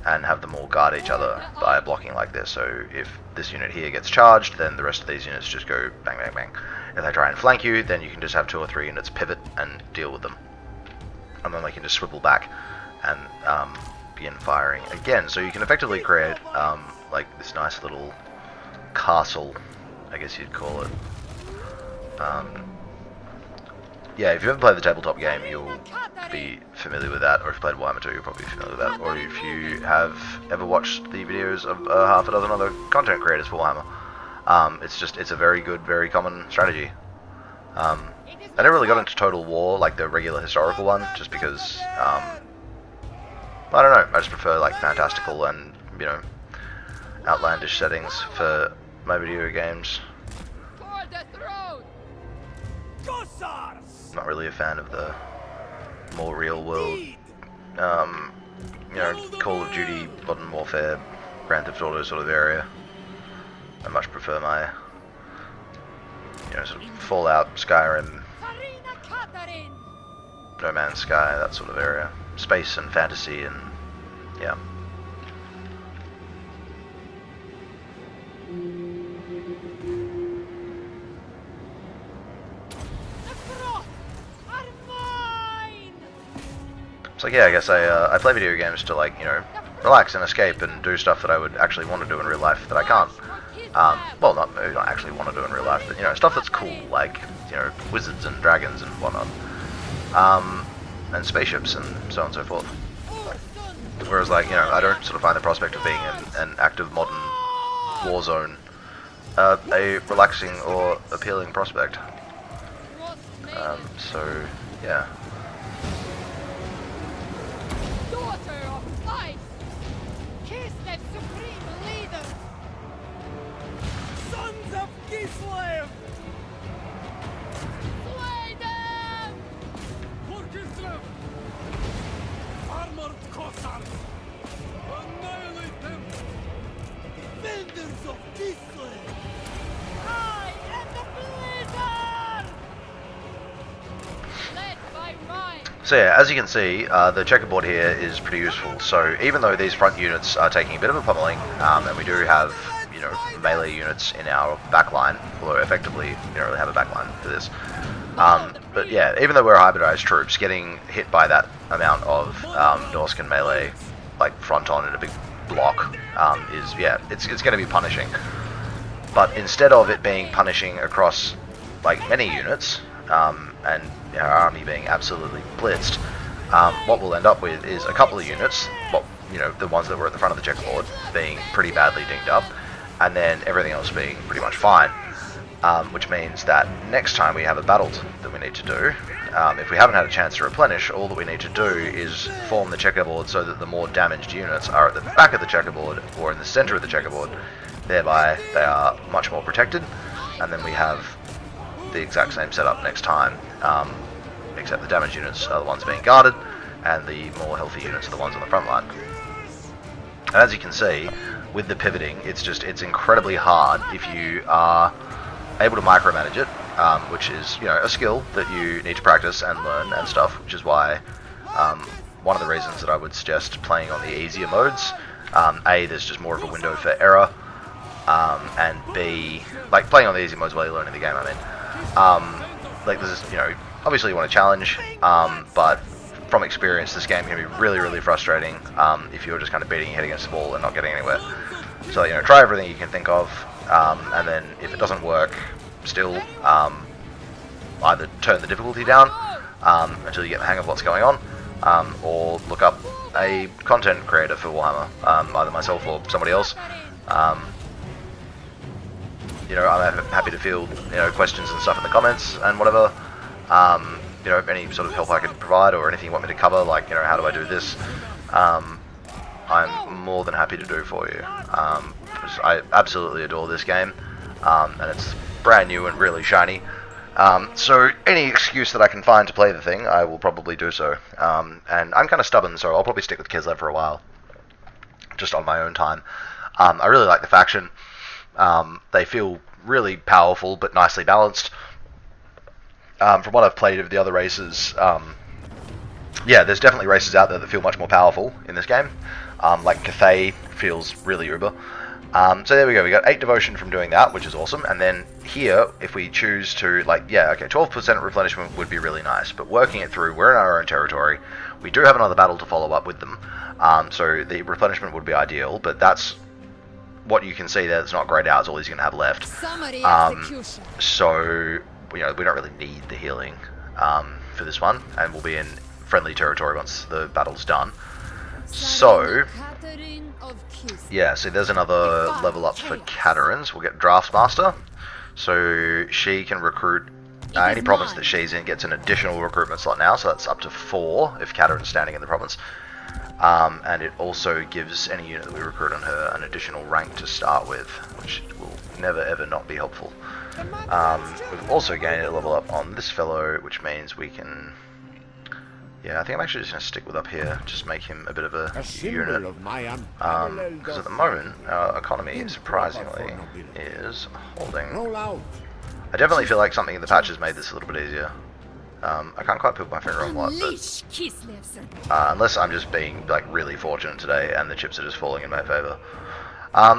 and have them all guard each other by blocking like this. So if this unit here gets charged, then the rest of these units just go bang, bang, bang. If they try and flank you, then you can just have 2 or 3 units pivot and deal with them. And then they can just swivel back and begin firing again. So you can effectively create like this nice little castle, I guess you'd call it. Yeah, if you've ever played the tabletop game, you'll be familiar with that, or if you played Warhammer 2, you'll probably be familiar with that, or if you have ever watched the videos of half a dozen other content creators for Warhammer. It's a very good, very common strategy. I never really got into Total War, like the regular historical one, just because I don't know, I just prefer like fantastical and, you know, outlandish settings for my video games. For the throne! Cossars! Not really a fan of the more real world, you know, Call of Duty, Modern Warfare, Grand Theft Auto sort of area. I much prefer my, you know, sort of Fallout, Skyrim, Farina Katarin! No Man's Sky, that sort of area. Space and fantasy and, yeah. The frost are mine! So yeah, I guess I play video games to, like, you know, relax and escape and do stuff that I would actually want to do in real life that I can't. Well, maybe not actually want to do in real life, but, you know, stuff that's cool, like, you know, wizards and dragons and whatnot. And spaceships and so on and so forth. Whereas, like, you know, I don't sort of find the prospect of being in an active modern war zone a relaxing or appealing prospect. So, yeah. Daughter of ice! Kislev supreme leader! Sons of Kislev! Slay them! For Kislev! Armored Cossars! Annihilate them! Defenders of Kislev! I am the blizzard! Led by mine! So yeah, as you can see, the checkerboard here is pretty useful. So even though these front units are taking a bit of a pummeling, and we do have, you know, melee units in our backline, although effectively we don't really have a backline for this. But yeah, even though we're hybridized troops, getting hit by that amount of Norscan melee, like front on in a big block, is, yeah, it's going to be punishing. But instead of it being punishing across like many units, and our army being absolutely blitzed, what we'll end up with is a couple of units, well, you know, the ones that were at the front of the checkerboard being pretty badly dinged up, and then everything else being pretty much fine. Which means that next time we have a battle that we need to do, if we haven't had a chance to replenish, all that we need to do is form the checkerboard so that the more damaged units are at the back of the checkerboard or in the center of the checkerboard. Thereby, they are much more protected, and then we have the exact same setup next time, except the damaged units are the ones being guarded, and the more healthy units are the ones on the front line. And as you can see, with the pivoting, it's incredibly hard if you are able to micromanage it, which is, you know, a skill that you need to practice and learn and stuff, which is why one of the reasons that I would suggest playing on the easier modes. A, there's just more of a window for error, and B, like playing on the easy modes while you're learning the game, I mean. Like, this is, you know, obviously you want to challenge, but from experience, this game can be really, really frustrating if you're just kind of beating your head against the wall and not getting anywhere. So, you know, try everything you can think of, and then if it doesn't work, still either turn the difficulty down until you get the hang of what's going on, or look up a content creator for Warhammer, either myself or somebody else. You know, I'm happy to field, you know, questions and stuff in the comments and whatever. You know, any sort of help I can provide or anything you want me to cover, like, you know, how do I do this? I'm more than happy to do for you. I absolutely adore this game, and it's brand new and really shiny. So any excuse that I can find to play the thing, I will probably do so. And I'm kind of stubborn, so I'll probably stick with Kislev for a while, just on my own time. I really like the faction. They feel really powerful but nicely balanced. From what I've played of the other races, yeah, there's definitely races out there that feel much more powerful in this game. Like Cathay feels really uber. So there we go, we got 8 devotion from doing that, which is awesome. And then here, if we choose to, like, yeah, okay, 12% replenishment would be really nice, but working it through, we're in our own territory. We do have another battle to follow up with them, so the replenishment would be ideal, but that's what you can see there. It's not grayed out, it's all he's going to have left. Summary execution. So, you know, we don't really need the healing for this one, and we'll be in friendly territory once the battle's done. So, yeah, so there's another level up for Catarins. We'll get Draftsmaster, so she can recruit any province that she's in gets an additional recruitment slot now, so that's up to 4 if Catarin's standing in the province. and it also gives any unit that we recruit on her an additional rank to start with, which will never ever not be helpful. We've also gained a level up on this fellow, which means we can... Yeah, I think I'm actually just going to stick with up here, just make him a bit of a unit. Because at the moment, our economy, surprisingly, is holding. I definitely feel like something in the patch has made this a little bit easier. I can't quite put my finger on what, Unleash Kislev, sir. unless I'm just being like really fortunate today and the chips are just falling in my favour.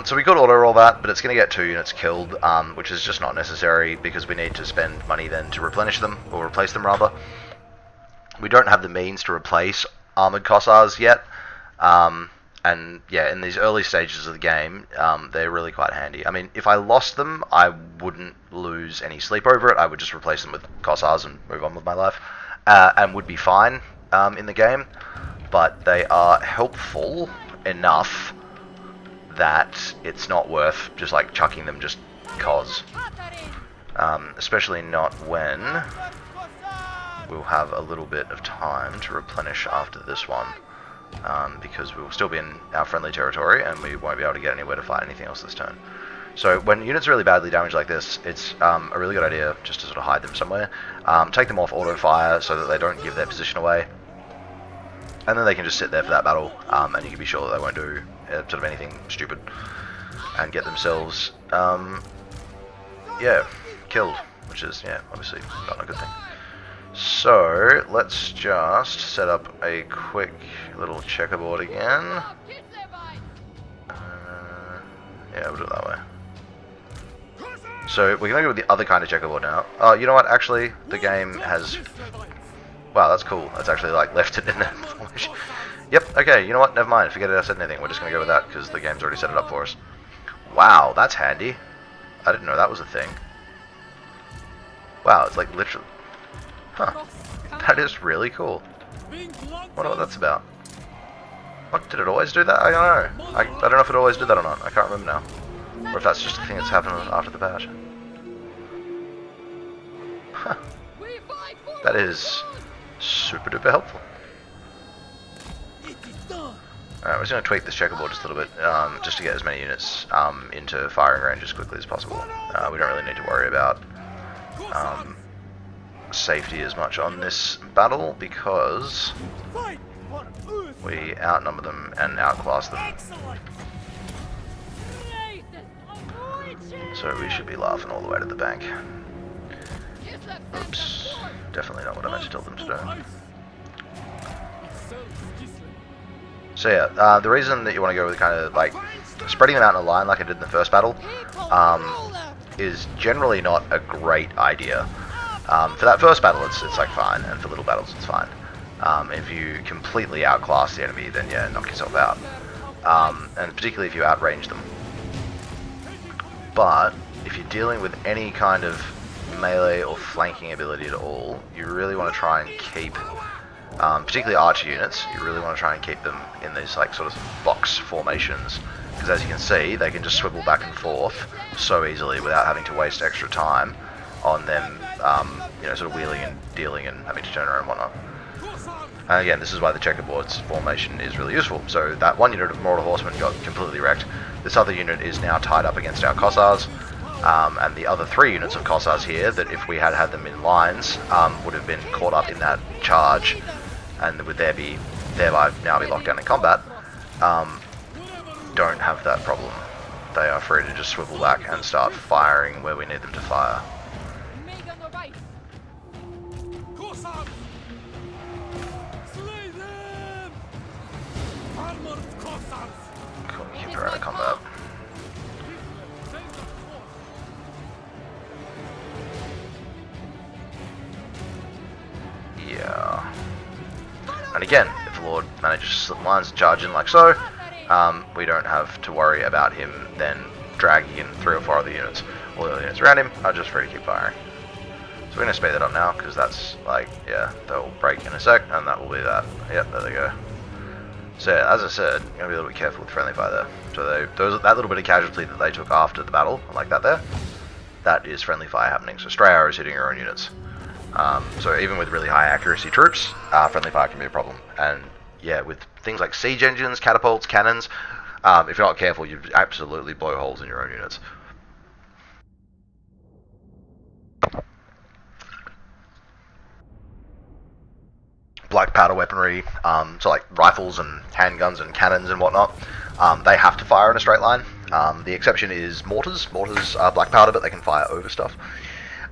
So we could auto-roll that, but it's going to get 2 units killed, which is just not necessary because we need to spend money then to replenish them, or replace them rather. We don't have the means to replace armoured Kossars yet, and yeah, in these early stages of the game, they're really quite handy. I mean, if I lost them, I wouldn't lose any sleep over it. I would just replace them with Kossars and move on with my life, and would be fine in the game. But they are helpful enough that it's not worth just like chucking them just cause. Especially not when we'll have a little bit of time to replenish after this one. Because we will still be in our friendly territory and we won't be able to get anywhere to fight anything else this turn. So when units are really badly damaged like this, it's a really good idea just to sort of hide them somewhere. Take them off auto fire so that they don't give their position away. And then they can just sit there for that battle, and you can be sure that they won't do sort of anything stupid and get themselves, yeah, killed, which is, yeah, obviously not a good thing. So, let's just set up a quick little checkerboard again. Yeah, we'll do it that way. So, we're going to go with the other kind of checkerboard now. Oh, you know what, actually, the game has... Wow, that's cool. That's actually, like, left it in there. Yep, okay, you know what, never mind. Forget I said anything. We're just going to go with that, because the game's already set it up for us. Wow, that's handy. I didn't know that was a thing. Wow, it's like literally... Huh. That is really cool. Wonder what that's about. What, did it always do that? I don't know. I don't know if it always did that or not. I can't remember now. Or if that's just a thing that's happened after the patch. Huh. That is super duper helpful. Alright, we're just going to tweak this checkerboard just a little bit, just to get as many units into firing range as quickly as possible. We don't really need to worry about safety as much on this battle because we outnumber them and outclass them. So we should be laughing all the way to the bank. Oops. Definitely not what I meant to tell them to do. So yeah, the reason that you want to go with kind of like spreading them out in a line like I did in the first battle is generally not a great idea. For that first battle it's like fine, and for little battles it's fine. If you completely outclass the enemy, then yeah, knock yourself out. And particularly if you outrange them. But if you're dealing with any kind of melee or flanking ability at all, you really want to try and keep, particularly archer units, you really want to try and keep them in these like sort of box formations, because as you can see, they can just swivel back and forth so easily without having to waste extra time on them, you know, sort of wheeling and dealing and having to turn around and whatnot. And again, this is why the checkerboard's formation is really useful. So that one unit of Mortal Horsemen got completely wrecked. This other unit is now tied up against our Kossars. And the other 3 units of Kossars here, that if we had had them in lines, would have been caught up in that charge, and would thereby now be locked down in combat, don't have that problem. They are free to just swivel back and start firing where we need them to fire. Cool, keep her out of combat. Yeah. And again, if the Lord manages to slip lines and charge in like so, we don't have to worry about him then dragging in 3 or 4 other units. All the other units around him are just free to keep firing. So we're going to speed that up now, because that's like, yeah, they'll break in a sec, and that will be that. Yep, there they go. So yeah, as I said, you're going to be a little bit careful with friendly fire there. So that little bit of casualty that they took after the battle, like that there, that is friendly fire happening. So stray arrows hitting your own units. So even with really high accuracy troops, friendly fire can be a problem. And yeah, with things like siege engines, catapults, cannons. If you're not careful, you absolutely blow holes in your own units. Black powder weaponry, so like rifles and handguns and cannons and whatnot, they have to fire in a straight line. The exception is mortars. Mortars are black powder, but they can fire over stuff.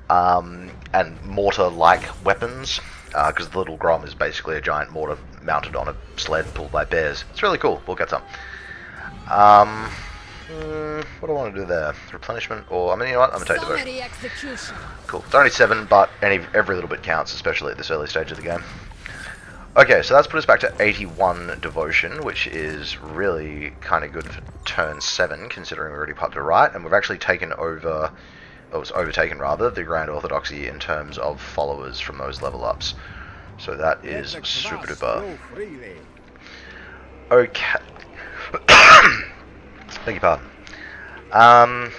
And mortar-like weapons, because the little Grom is basically a giant mortar mounted on a sled pulled by bears. It's really cool. We'll get some. What do I want to do there? Replenishment, or you know what? I'm gonna take devotion. Execution. Cool. It's only 7, but every little bit counts, especially at this early stage of the game. Okay, so that's put us back to 81 devotion, which is really kind of good for turn 7, considering we already popped to right, and we've actually taken over, or was overtaken rather, the Grand Orthodoxy in terms of followers from those level ups. So that is super duper. Okay. Beg your pardon.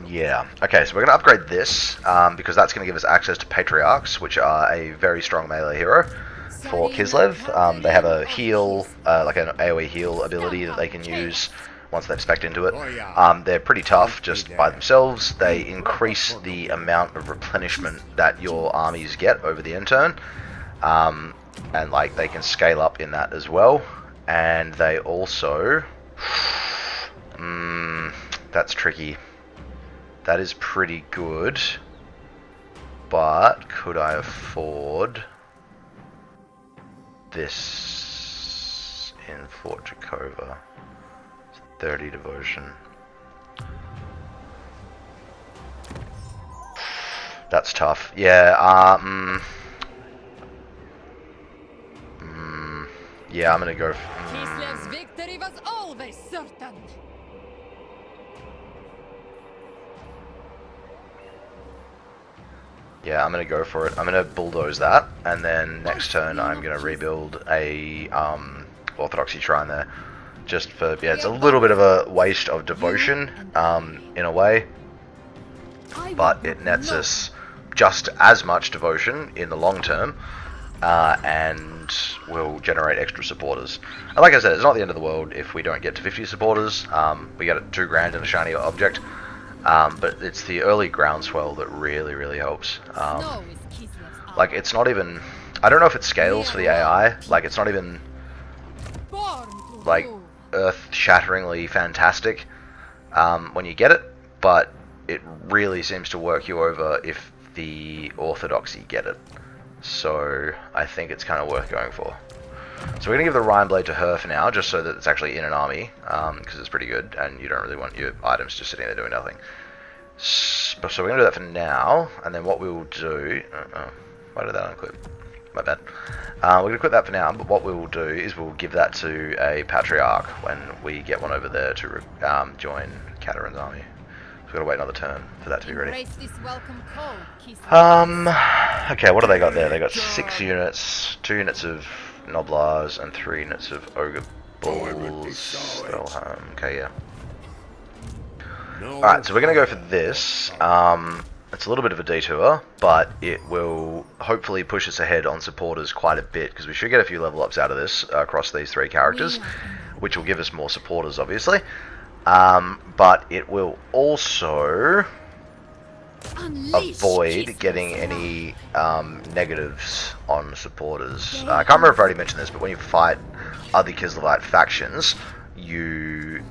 Yeah. Okay, so we're going to upgrade this, because that's going to give us access to Patriarchs, which are a very strong melee hero for Kislev. They have a heal, like an AoE heal ability that they can use once they've spec'd into it. They're pretty tough just by themselves. They increase the amount of replenishment that your armies get over the end turn. And like they can scale up in that as well. And they also... that's tricky. That is pretty good, but could I afford this in Fort Jakova? 30 devotion. That's tough. Yeah, yeah, I'm gonna go. Kislev's victory was always certain. Yeah, I'm gonna go for it. I'm gonna bulldoze that, and then next turn I'm gonna rebuild a Orthodoxy shrine there. Just for, yeah, it's a little bit of a waste of devotion, in a way, but it nets us just as much devotion in the long term, and will generate extra supporters. And like I said, it's not the end of the world if we don't get to 50 supporters. We get 2 grand in a shiny object. But it's the early groundswell that really helps. Like, it's not even... I don't know if it scales for the AI. Like, it's not even, like, earth-shatteringly fantastic when you get it, but it really seems to work you over if the Orthodoxy get it. So, I think it's kind of worth going for. So we're going to give the Ryan Blade to her for now, just so that it's actually in an army, because it's pretty good, and you don't really want your items just sitting there doing nothing. So we're going to do that for now, and then what we will do... why did that unclip? My bad. We're going to quit that for now, but what we will do is we'll give that to a Patriarch when we get one over there to join Katarin's army. We've got to wait another turn for that to be ready. Okay, what do they got there? They got 6 units, 2 units of Noblars, and 3 units of Ogre Bulls. Okay, yeah. Alright, so we're going to go for this. It's a little bit of a detour, but it will hopefully push us ahead on supporters quite a bit, because we should get a few level ups out of this across these 3 characters, which will give us more supporters, obviously. But it will also avoid getting any negatives on supporters. I can't remember if I already mentioned this, but when you fight other Kislevite factions, you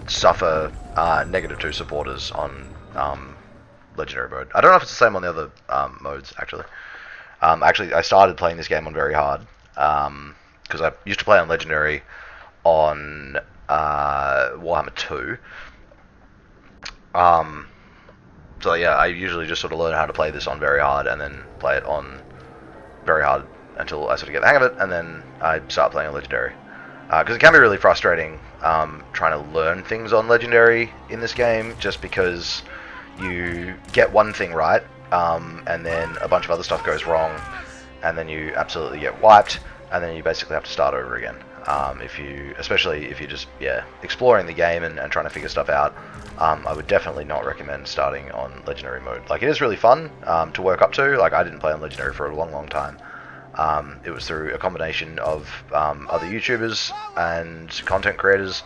suffer -2 supporters on Legendary mode. I don't know if it's the same on the other modes, actually. Actually, I started playing this game on very hard, because I used to play on Legendary on Warhammer 2. So yeah, I usually just sort of learn how to play this on very hard, and then play it on very hard until I sort of get the hang of it, and then I start playing on Legendary. Because it can be really frustrating trying to learn things on Legendary in this game, just because you get one thing right, and then a bunch of other stuff goes wrong, and then you absolutely get wiped, and then you basically have to start over again. Especially if you're just exploring the game and trying to figure stuff out, I would definitely not recommend starting on Legendary mode. Like, it is really fun to work up to. Like, I didn't play on Legendary for a long time, It was through a combination of other YouTubers and content creators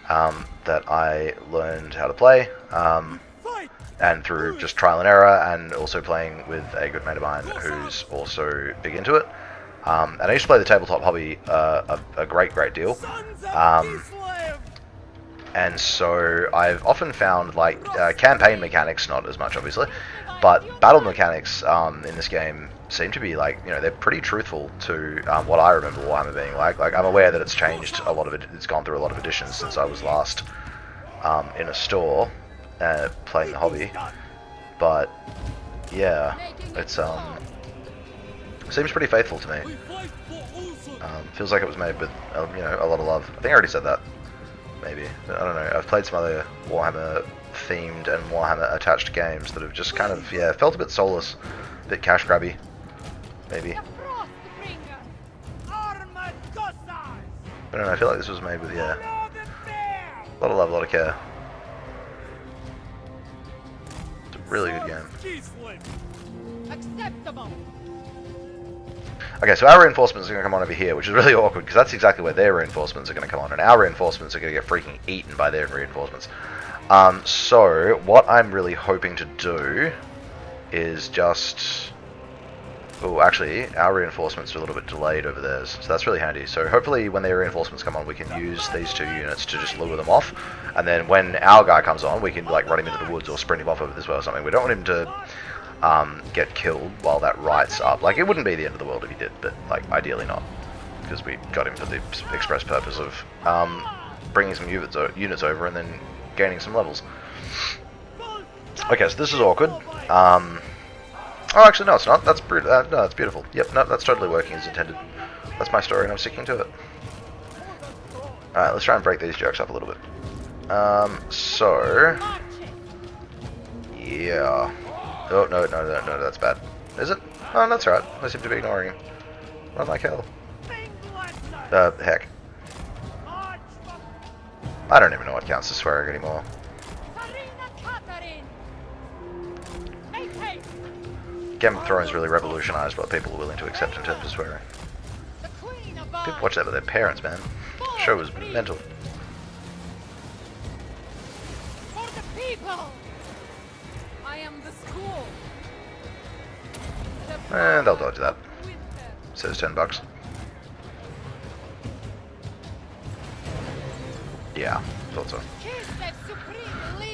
that I learned how to play, and through just trial and error, and also playing with a good mate of mine who's also big into it. And I used to play the tabletop hobby a great deal. And so I've often found, like, campaign mechanics, not as much obviously, but battle mechanics in this game seem to be, like, you know, they're pretty truthful to what I remember Warhammer being like. Like, I'm aware that it's changed a lot of it, it's gone through a lot of editions since I was last in a store playing the hobby, but yeah, it's seems pretty faithful to me. Feels like it was made with you know, a lot of love. I think I already said that. Maybe. I don't know. I've played some other Warhammer themed and Warhammer attached games that have just kind of, yeah, felt a bit soulless, a bit cash grabby, maybe. I don't know, I feel like this was made with, yeah, a lot of love, a lot of care. It's a really good game. Acceptable. Okay, so our reinforcements are going to come on over here, which is really awkward, because that's exactly where their reinforcements are going to come on, and our reinforcements are going to get freaking eaten by their reinforcements. So, what I'm really hoping to do is just... Oh, actually, our reinforcements are a little bit delayed over theirs, so that's really handy. So hopefully when their reinforcements come on, we can use these two units to just lure them off, and then when our guy comes on, we can, like, run him into the woods or sprint him off over this way or something. We don't want him to get killed while that right's up. Like, it wouldn't be the end of the world if he did, but, like, ideally not, because we got him for the express purpose of bringing some units over and then gaining some levels. Okay, so this is awkward. Oh, actually, no, it's not. That's no, that's beautiful. Yep, no, that's totally working as intended. That's my story, and I'm sticking to it. Alright, let's try and break these jokes up a little bit. So... yeah. Oh, no, that's bad. Is it? Oh, that's right. I seem to be ignoring him. Run like hell. Heck. I don't even know what counts as swearing anymore. Game of Thrones really revolutionised what people are willing to accept in terms of swearing. People watch that with their parents, man. The show was mental. For the people. I am the school. And they'll dodge that. Says $10. Yeah, thought so.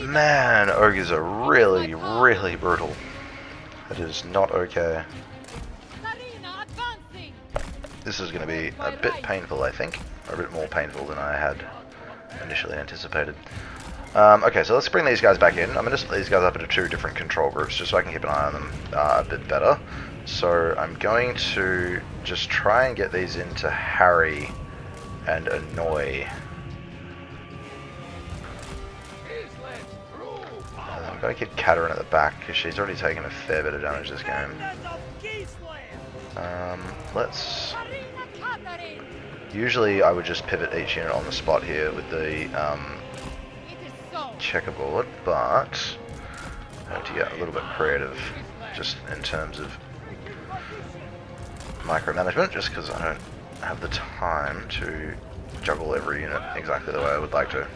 Man, ogres are really, really brutal. That is not okay. This is going to be a bit painful, I think. A bit more painful than I had initially anticipated. Okay, so let's bring these guys back in. I'm going to split these guys up into two different control groups just so I can keep an eye on them a bit better. So I'm going to just try and get these in to harry and annoy. I'm going to keep Katarina at the back because she's already taken a fair bit of damage this game. Let's... Usually I would just pivot each unit on the spot here with the checkerboard, but I have to get a little bit creative just in terms of micromanagement, just because I don't have the time to juggle every unit exactly the way I would like to.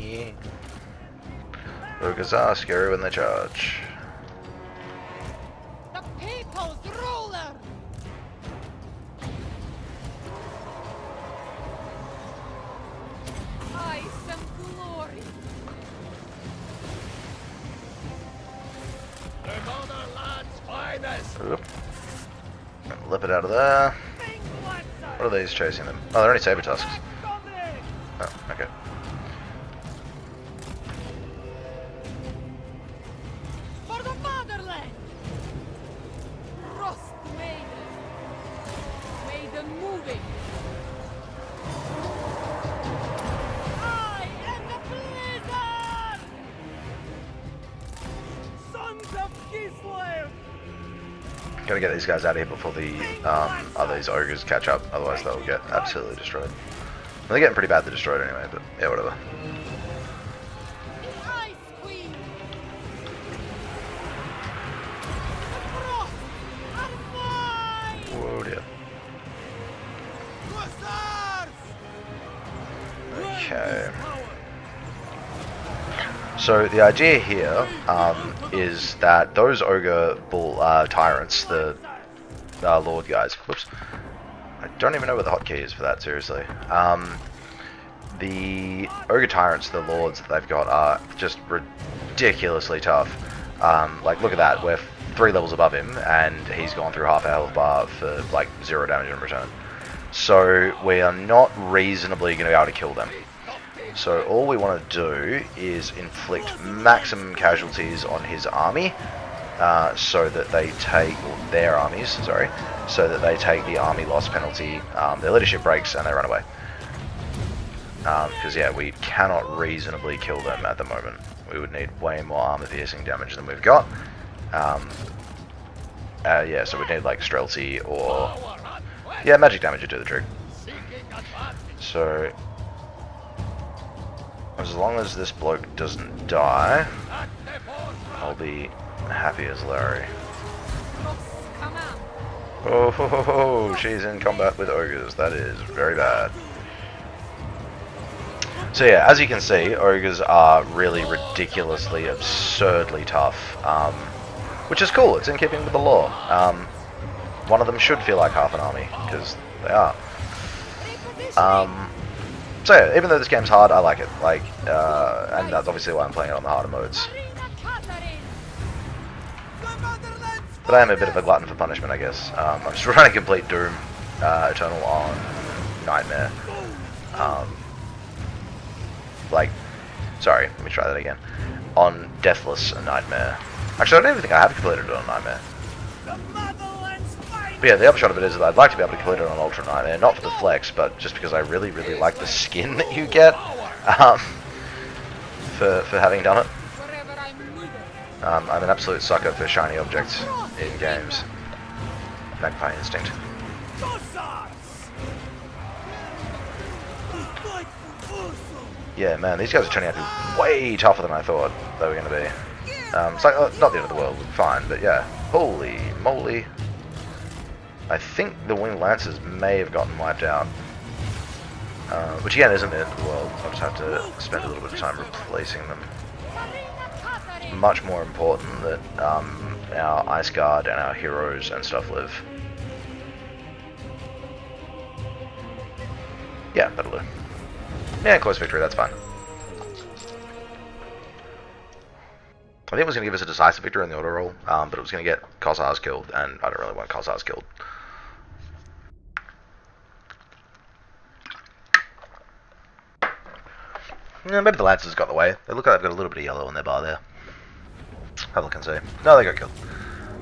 Yeah. Ogres are scary when they charge. The people's ruler. I some glory. The motherland's finest. Oop. Lip it out of there. What are these chasing them? Oh, they're only saber tusks. Oh, okay. For the motherland. Frost maiden moving. I am the blizzard. Sons of Kislev! Gotta get these guys out of here before the these ogres catch up, otherwise they'll get absolutely destroyed. They're getting pretty badly destroyed anyway, but yeah, whatever. The Ice Queen. The Frost are mine. Whoa, dear. Hussars! Okay. So the idea here is that those ogre bull tyrants, the lord guys. Whoops. I don't even know what the hotkey is for that. Seriously. The ogre tyrants, the lords that they've got, are just ridiculously tough. Like, look at that. We're 3 levels above him, and he's gone through half our health bar for like 0 damage in return. So we are not reasonably going to be able to kill them. So all we want to do is inflict maximum casualties on his army, so that they take, or their armies, sorry, so that they take the army loss penalty, their leadership breaks, and they run away. Because yeah, we cannot reasonably kill them at the moment. We would need way more armor piercing damage than we've got. Yeah, so we'd need like Streltsy or yeah, magic damage would do the trick. So as long as this bloke doesn't die, I'll be happy as Larry. Oh, ho, ho, ho, she's in combat with ogres. That is very bad. So yeah, as you can see, ogres are really ridiculously, absurdly tough, which is cool. It's in keeping with the lore. One of them should feel like half an army, because they are. So yeah, even though this game's hard, I like it. Like, and that's obviously why I'm playing it on the harder modes. But I am a bit of a glutton for punishment, I guess. I'm just trying to complete Doom Eternal on Nightmare. Like, sorry, let me try that again. On Deathless Nightmare. Actually, I don't even think I have completed it on Nightmare. But yeah, the upshot of it is that I'd like to be able to complete it on Ultra Nightmare, not for the flex, but just because I really, really like the skin that you get for having done it. I'm an absolute sucker for shiny objects in games. Magpie instinct. Yeah, man, these guys are turning out to be way tougher than I thought they were going to be. It's like, not the end of the world, fine, but yeah. Holy moly. I think the Winged Lancers may have gotten wiped out. Which again isn't the end of the world. I'll just have to spend a little bit of time replacing them. It's much more important that our Ice Guard and our heroes and stuff live. Yeah, that'll do. Yeah, close victory, that's fine. I think it was going to give us a decisive victory in the auto roll, but it was going to get Cossars killed, and I don't really want Cossars killed. Yeah, maybe the Lancers got in the way. They look like they've got a little bit of yellow on their bar there. Have a look and see. No, they got killed.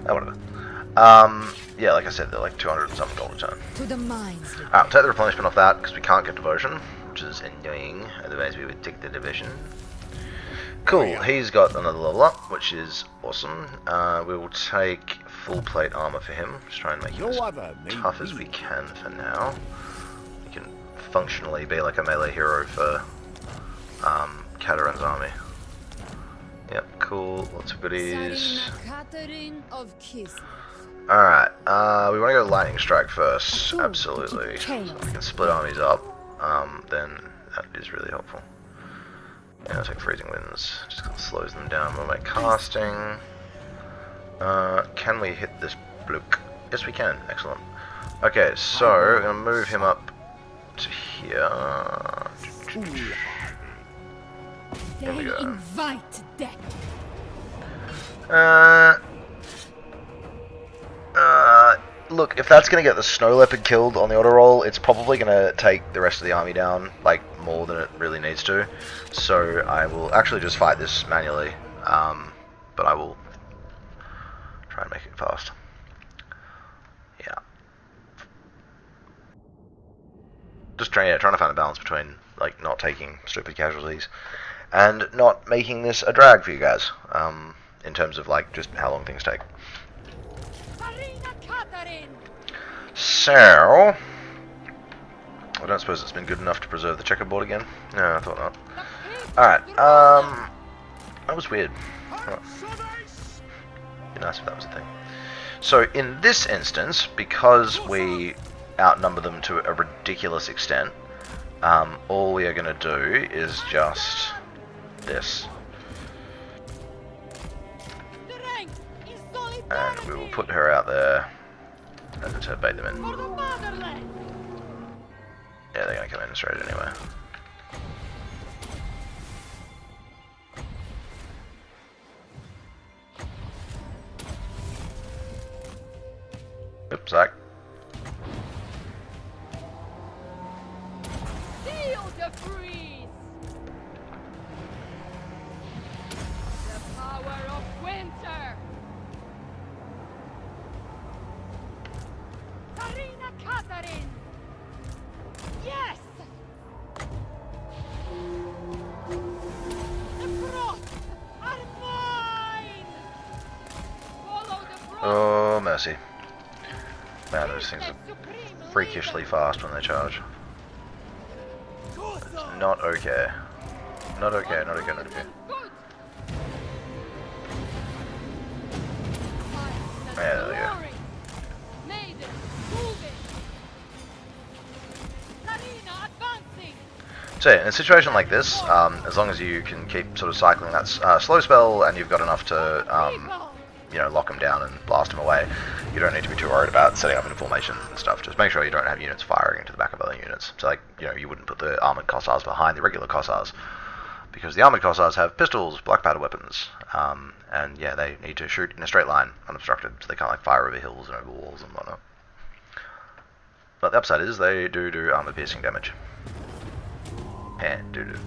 Oh, whatever. Yeah, like I said, they're like 200 and something gold a turn. To the mines. Alright, take the replenishment off that, because we can't get devotion, which is annoying, otherwise we would take the division. Cool, he's got another level up, which is awesome. We will take full plate armor for him, just try and make him as tough as we can for now. He can functionally be like a melee hero for Katarin's army. Yep, cool, lots of goodies. Alright, we want to go Lightning Strike first, absolutely. So we can split armies up, then that is really helpful. Yeah, I'll take Freezing Winds, just slows them down when we're casting. Can we hit this bloke? Yes we can, excellent. Okay, so we're going to move him up to here. Here we go. Invite death. Look, if that's going to get the Snow Leopard killed on the auto roll, it's probably going to take the rest of the army down, like, more than it really needs to. So I will actually just fight this manually, but I will try and make it fast. Yeah. Just trying to find a balance between, like, not taking stupid casualties and not making this a drag for you guys, in terms of, like, just how long things take. So, I don't suppose it's been good enough to preserve the checkerboard again? No, I thought not. The pig Alright, is the that was weird. Right. Be nice if that was a thing. So in this instance, because we outnumber them to a ridiculous extent, all we are going to do is just this. strength is And we will solidarity put her out there and to bait them in. for the motherland. Yeah, they're going to come in straight anyway. Oops, Zach. Seal the freeze. The power of winter. Karina Katarin. Yes. The frost are mine. Follow the frost. Oh, mercy. Man, those things The are supreme freakishly leader. fast when they charge. Not okay. Not okay, not okay, not okay. Good. Yeah, there we go. Glory. Maiden, moving. Karina advancing. So yeah, in a situation like this, as long as you can keep sort of cycling that slow spell and you've got enough to, People. you know, lock them down and blast them away, you don't need to be too worried about setting up in formation and stuff. Just make sure you don't have units firing into the back of other units. So like, you know, you wouldn't put the armoured Cossars behind the regular Cossars, because the armoured Cossars have pistols, black powder weapons, and yeah, they need to shoot in a straight line, unobstructed, so they can't like fire over hills and over walls and whatnot. But the upside is they do armor piercing damage. And do.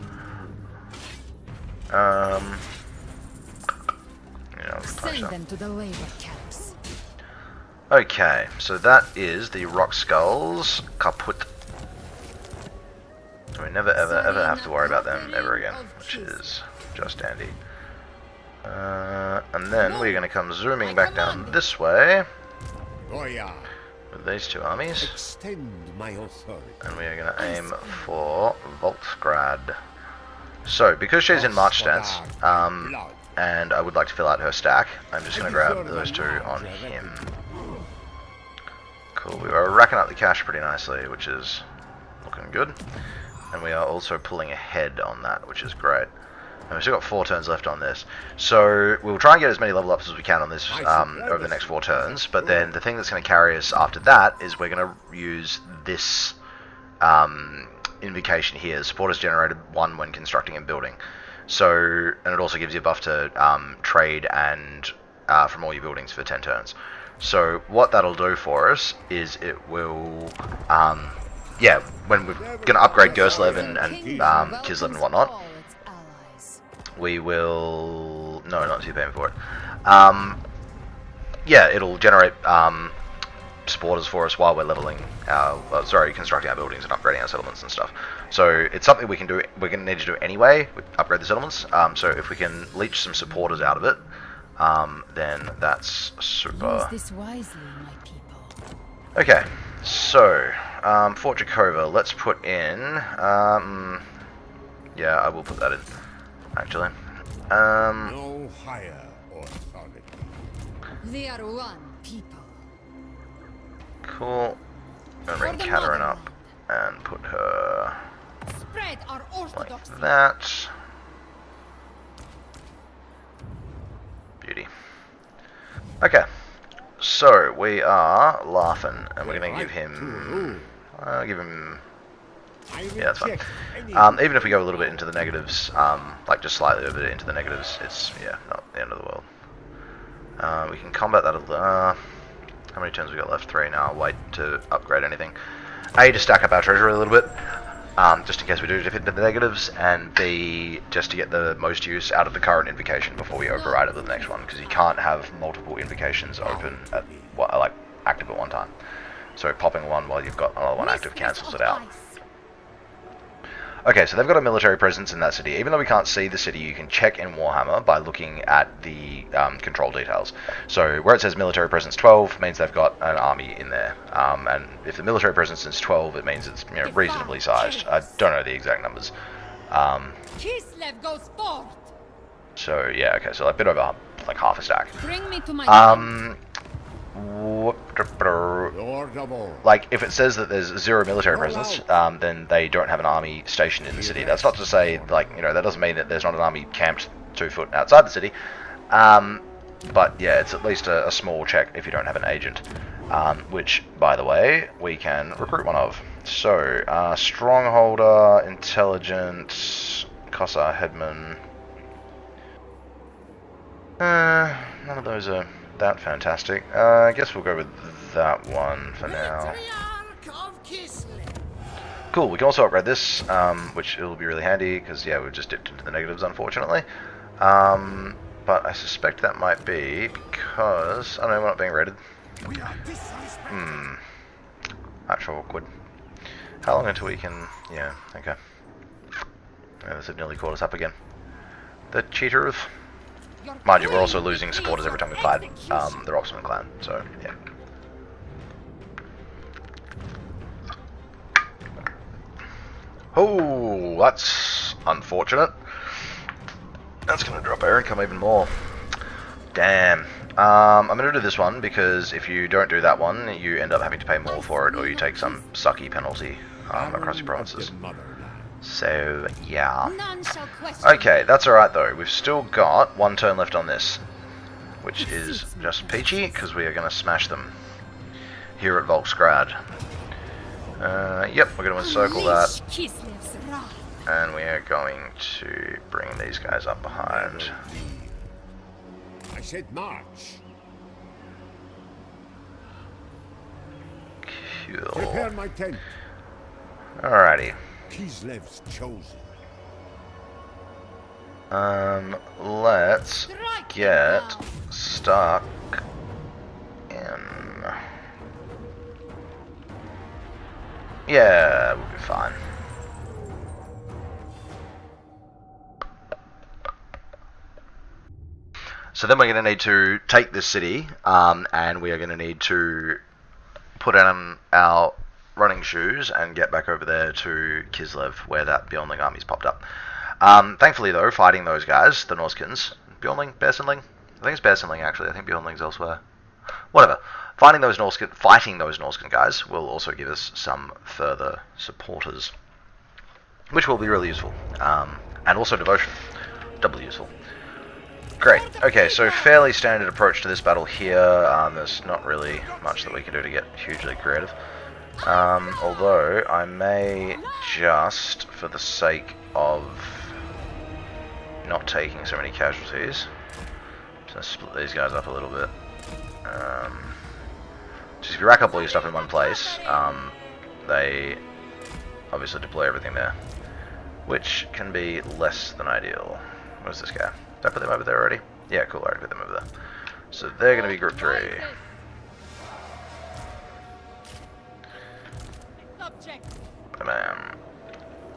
Yeah, I'll Send touch that. them to the labor camps. Okay, so that is the rock skulls kaput. So we never ever have to worry about them ever again, which is just dandy. And then we're going to come zooming back down this way Goya, with these two armies, extend my authority. and we are going to aim for Voltgrad. So, because she's in march stance, and I would like to fill out her stack, I'm just going to grab those two on him. Cool, we are racking up the cash pretty nicely, which is looking good. And we are also pulling ahead on that, which is great. And we've still got 4 turns left on this. So we'll try and get as many level ups as we can on this over the next 4 turns. But then the thing that's going to carry us after that is we're going to use this invocation here. Support is generated 1 when constructing and building. So, and it also gives you a buff to trade and from all your buildings for 10 turns. So what that'll do for us is it will, yeah, when we're going to upgrade Kislev and Kislev and whatnot, All its allies. we will, no, not until you're paying for it. Yeah, it'll generate supporters for us while we're leveling, constructing our buildings and upgrading our settlements and stuff. So it's something we can do, we're going to need to do anyway, upgrade the settlements. So if we can leech some supporters out of it, then that's Use super. this wisely, my people. Okay, so Fort Jakova, let's put in. Yeah, I will put that in. Actually, No higher authority. They are one people. cool. Gonna bring For the Katerin motherland. up and put her Spread our orthodoxy. like that. Beauty. Okay, so we are laughing, and we're gonna give him. Yeah, that's fine. Even if we go a little bit into the negatives, like just slightly over into the negatives, it's, yeah, not the end of the world. We can combat that a little. How many turns we got left? 3 now. Wait to upgrade anything. A, to stack up our treasury a little bit, just in case we do dip into the negatives, and B, just to get the most use out of the current invocation before we override it with the next one, because you can't have multiple invocations open at, like, active at one time. So popping one while you've got another one active cancels it out. Okay, so they've got a military presence in that city. Even though we can't see the city, you can check in Warhammer by looking at the control details. So where it says military presence 12 means they've got an army in there. And if the military presence is 12, it means it's reasonably sized. I don't know the exact numbers. Kislev goes forth. So yeah, okay, so a bit over like half a stack. Bring me to my Lord of all. Like, if it says that there's 0 military presence, then they don't have an army stationed in the city. That's not to say, like, that doesn't mean that there's not an army camped 2 foot outside the city. But yeah, it's at least a small check if you don't have an agent. Which, by the way, we can recruit one of. So, Strongholder, Intelligent, Kossar, Headman. None of those are that fantastic. I guess we'll go with that one for now. Matriarch of Kislev. Cool, we can also upgrade this, which will be really handy, because yeah, we've just dipped into the negatives, unfortunately. But I suspect that might be because... I know we're not being rated. We are disrespected. That's awkward. How long until we can... Yeah, okay. Yeah, this have nearly caught us up again. The cheaters. Mind you, we're also losing supporters every time we fight the Roxman clan, so yeah. Oh, that's unfortunate. That's going to drop our income even more. Damn. I'm going to do this one because if you don't do that one, you end up having to pay more for it, or you take some sucky penalty across your provinces. So, yeah. None shall question. Okay, that's alright though. We've still got 1 turn left on this, which is just peachy, because we are going to smash them here at Volksgrad. Yep, we're going to encircle that, Kislev's wrath. and we are going to bring these guys up behind. I said march. Prepare Cool. my tent. Alrighty. Kislev's chosen. Let's Strike get them down. stuck in... Yeah, we'll be fine. So then we're going to need to take this city, and we are going to need to put on our running shoes and get back over there to Kislev, where that Bjornling army's popped up. Thankfully, though, fighting those guys, the Norskins, Bjornling, Bearsenling? I think it's Bearsenling, actually. I think Bjornling's elsewhere. Whatever. Fighting those Norskin guys will also give us some further supporters, which will be really useful. And also devotion. Doubly useful. Great. Okay, so fairly standard approach to this battle here. There's not really much that we can do to get hugely creative. Although, I may just, for the sake of not taking so many casualties, just split these guys up a little bit. Just if you rack up all your stuff in one place, they obviously deploy everything there, which can be less than ideal. Where's this guy? Did I put them over there already? Yeah, cool, I already put them over there. So they're going to be group 3. Subject. Bam.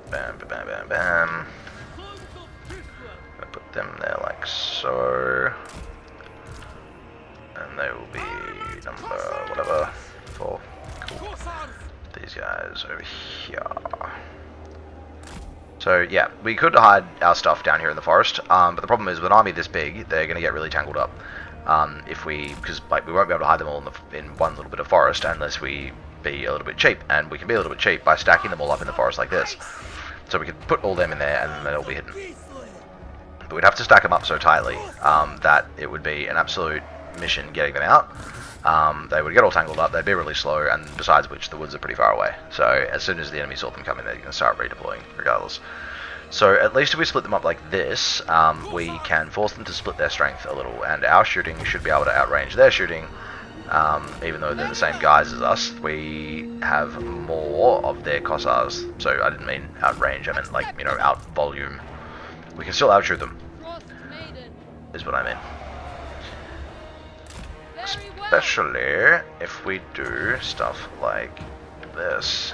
Bam, bam, bam, bam, bam. Gonna put them there like so. And they will be number, whatever, 4. Cool. These guys over here. So yeah, we could hide our stuff down here in the forest, but the problem is with an army this big, they're going to get really tangled up. Because like we won't be able to hide them all in one little bit of forest unless we be a little bit cheap, and we can be a little bit cheap by stacking them all up in the forest like this. So we could put all them in there, and then they'll be hidden. But we'd have to stack them up so tightly that it would be an absolute mission getting them out. They would get all tangled up, they'd be really slow, and besides which the woods are pretty far away. So as soon as the enemy saw them coming, they're going to start redeploying regardless. So at least if we split them up like this, we can force them to split their strength a little, and our shooting should be able to outrange their shooting. Even though they're the same guys as us, we have more of their Kossars. So I didn't mean outrange, I meant like, out volume. We can still outshoot them, Frost maiden. is what I mean. Very well. Especially if we do stuff like this.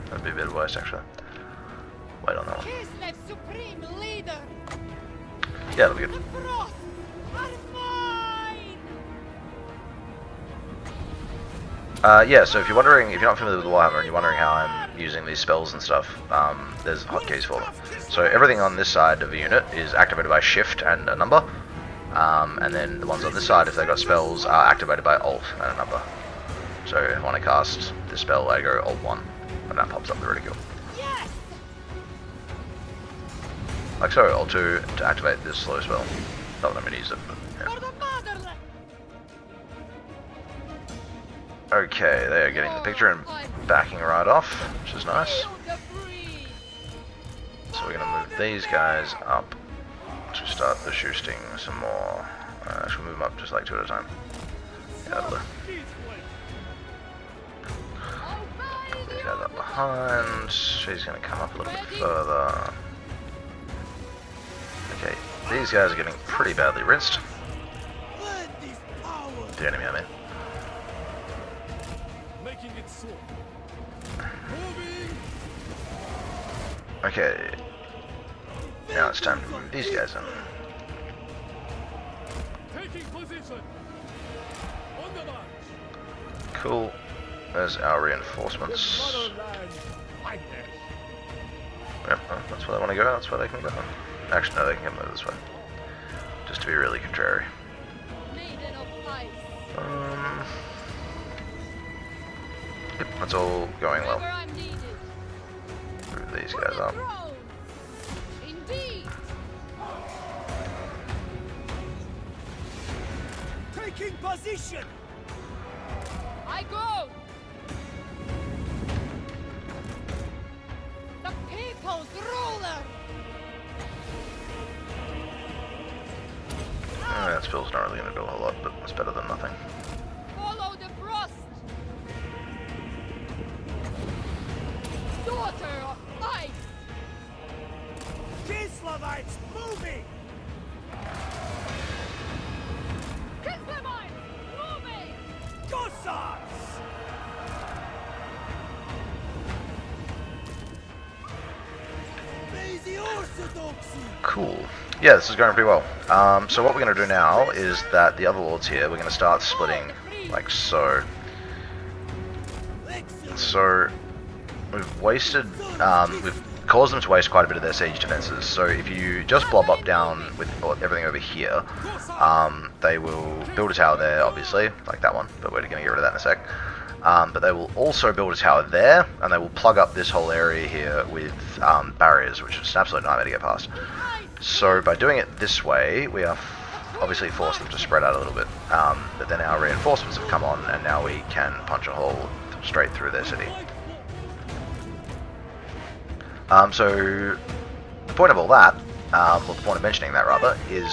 That'd be a bit worse, actually. Wait on that one. Kislev, supreme leader. Yeah, that'll be good. The frost are mine. Yeah, so if you're wondering, if you're not familiar with Warhammer and you're wondering how I'm using these spells and stuff, there's hotkeys for them. So everything on this side of the unit is activated by Shift and a number, and then the ones on this side, if they've got spells, are activated by Alt and a number. So if I want to cast this spell, I go Alt 1, and that pops up the reticule. Yes. Like so, Alt 2 to activate this slow spell. Not that I'm going to use it, but yeah. For the motherland. Okay, they're getting the picture and backing right off, which is nice. Feel the breeze. So we're going to move these guys up to start the shooting some more. Should we move them up just like 2 at a time? Yeah, that'll do. These guys up behind. She's going to come up a little bit further. Okay, these guys are getting pretty badly rinsed. The enemy, I mean. Making it so. Okay. Now it's time to move these guys in. Taking position. On the march. Cool. There's our reinforcements. Motherland. Fight there. Yep, well, that's where they want to go, that's where they can go. Actually, no, they can come over this way. Just to be really contrary. Maiden of ice. Yep, that's all going well. Wherever I'm needed. Move these For guys the up. throne. Indeed. Taking position. I go. The people's ruler. That spell's not really going to do a whole lot, but it's better than nothing. Follow the frost. Daughter of ice. Kislevites moving. Kislevites moving. Gossards. Lazy orthodoxy! Cool. Yeah, this is going pretty well. So what we're going to do now is that the other lords here, we're going to start splitting like so. So we've wasted, we've caused them to waste quite a bit of their siege defenses. So if you just blob up down with everything over here, they will build a tower there, obviously, like that one, but we're going to get rid of that in a sec. But they will also build a tower there, and they will plug up this whole area here with barriers, which is an absolute nightmare to get past. So by doing it this way, we are obviously forced them to spread out a little bit. But then our reinforcements have come on, and now we can punch a hole straight through their city. So the point of all that, or the point of mentioning that rather, is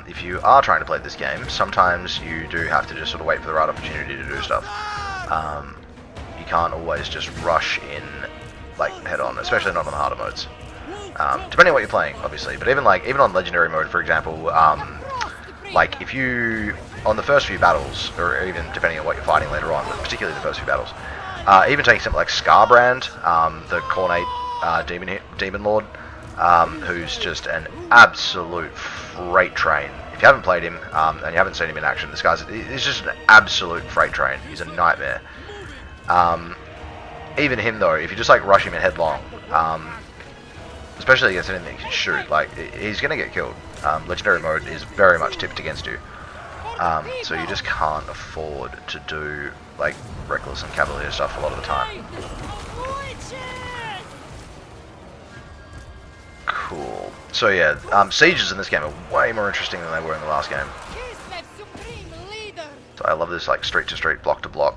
if you are trying to play this game, sometimes you do have to just sort of wait for the right opportunity to do stuff. You can't always just rush in like head on, especially not on the harder modes. Depending on what you're playing, obviously, but even on legendary mode, for example, like if you on the first few battles, or even depending on what you're fighting later on, but particularly the first few battles, even taking something like Scarbrand, the Cornate demon lord, who's just an absolute freight train. If you haven't played him and you haven't seen him in action, he's just an absolute freight train. He's a nightmare. Even him though, if you just like rush him in headlong, especially against anything that can shoot, like he's gonna get killed. Legendary mode is very much tipped against you, so you just can't afford to do like reckless and cavalier stuff a lot of the time. Cool. So yeah, sieges in this game are way more interesting than they were in the last game. Kislev, supreme leader. So I love this like street to street, block to block,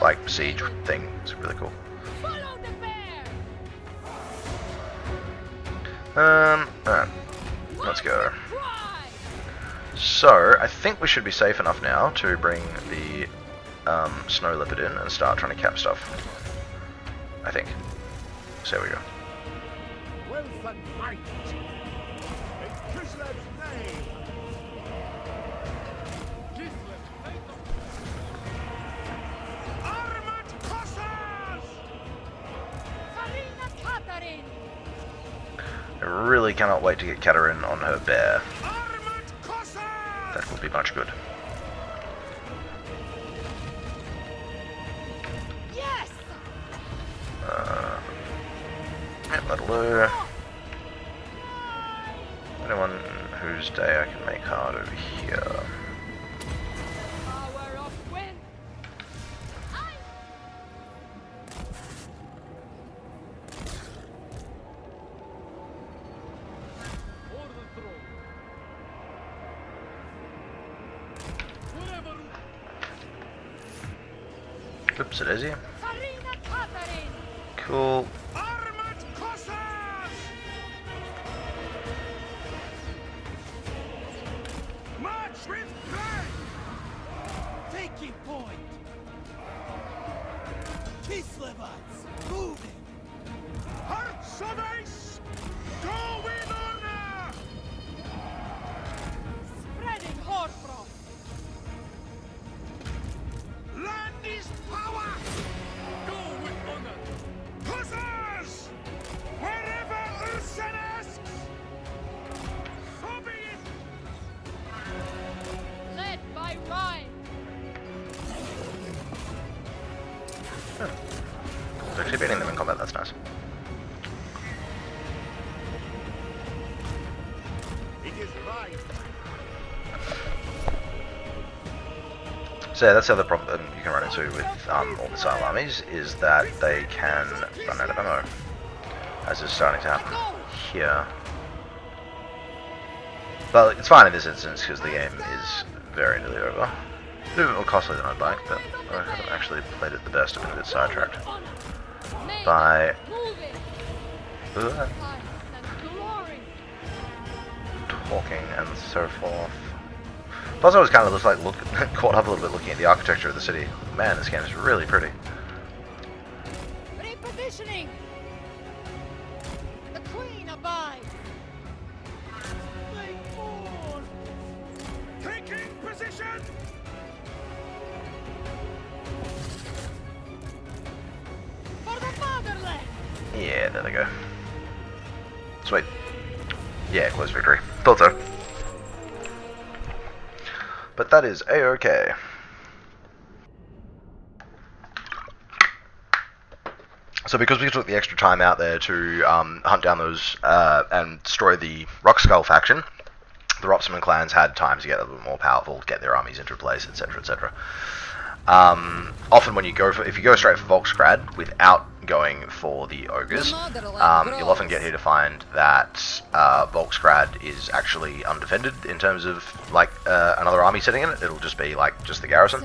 like siege thing. It's really cool. Follow the bear. Alright. Let's go. So I think we should be safe enough now to bring the snow leopard in and start trying to cap stuff. I think. So there we go. Wealth and might. In Kislev's name. Kislev, take them. Armored Cossacks! really cannot wait to get Katerin on her bear. Armored Cossacks! That will be much good. Yes! That'll do. Anyone whose day I can make hard over here. Power of wind! For the throne. Whatever. Oops, it is here. Farina Catherine! Cool. Armored Cossacks! March with plan! Taking point. Kislevats, moving. Hearts of Ace! Go with honor! Spreading hoarfrost! Land is power! Go with honor! Hussars! Wherever Ursen asks! So be it! Led by Rhine! It's actually beating them in combat, that's nice. It is right. So yeah, that's the other problem you can run into with all missile armies, is that they can run out of ammo, as is starting to happen here. But it's fine in this instance because the game is very nearly over. A little bit more costly than I'd like, but I haven't actually played it the best. I've been a bit sidetracked by Moving! Ice and glory! talking and so forth. Plus, I was kind of just like caught up a little bit looking at the architecture of the city. Man, this game is really pretty. Repositioning! The Queen abides! They fall. Taking position! For the fatherland! Yeah, there they go. Sweet. Yeah, close victory. Thought so. But that is A-okay. So because we took the extra time out there to hunt down those and destroy the Rockskull faction, the Ropsman clans had time to get a little bit more powerful, get their armies into place, etc., etc. Often when you go for, if you go straight for Volksgrad without going for the ogres, you'll often get here to find that Volksgrad is actually undefended in terms of like another army sitting in it. It'll just be like just the garrison,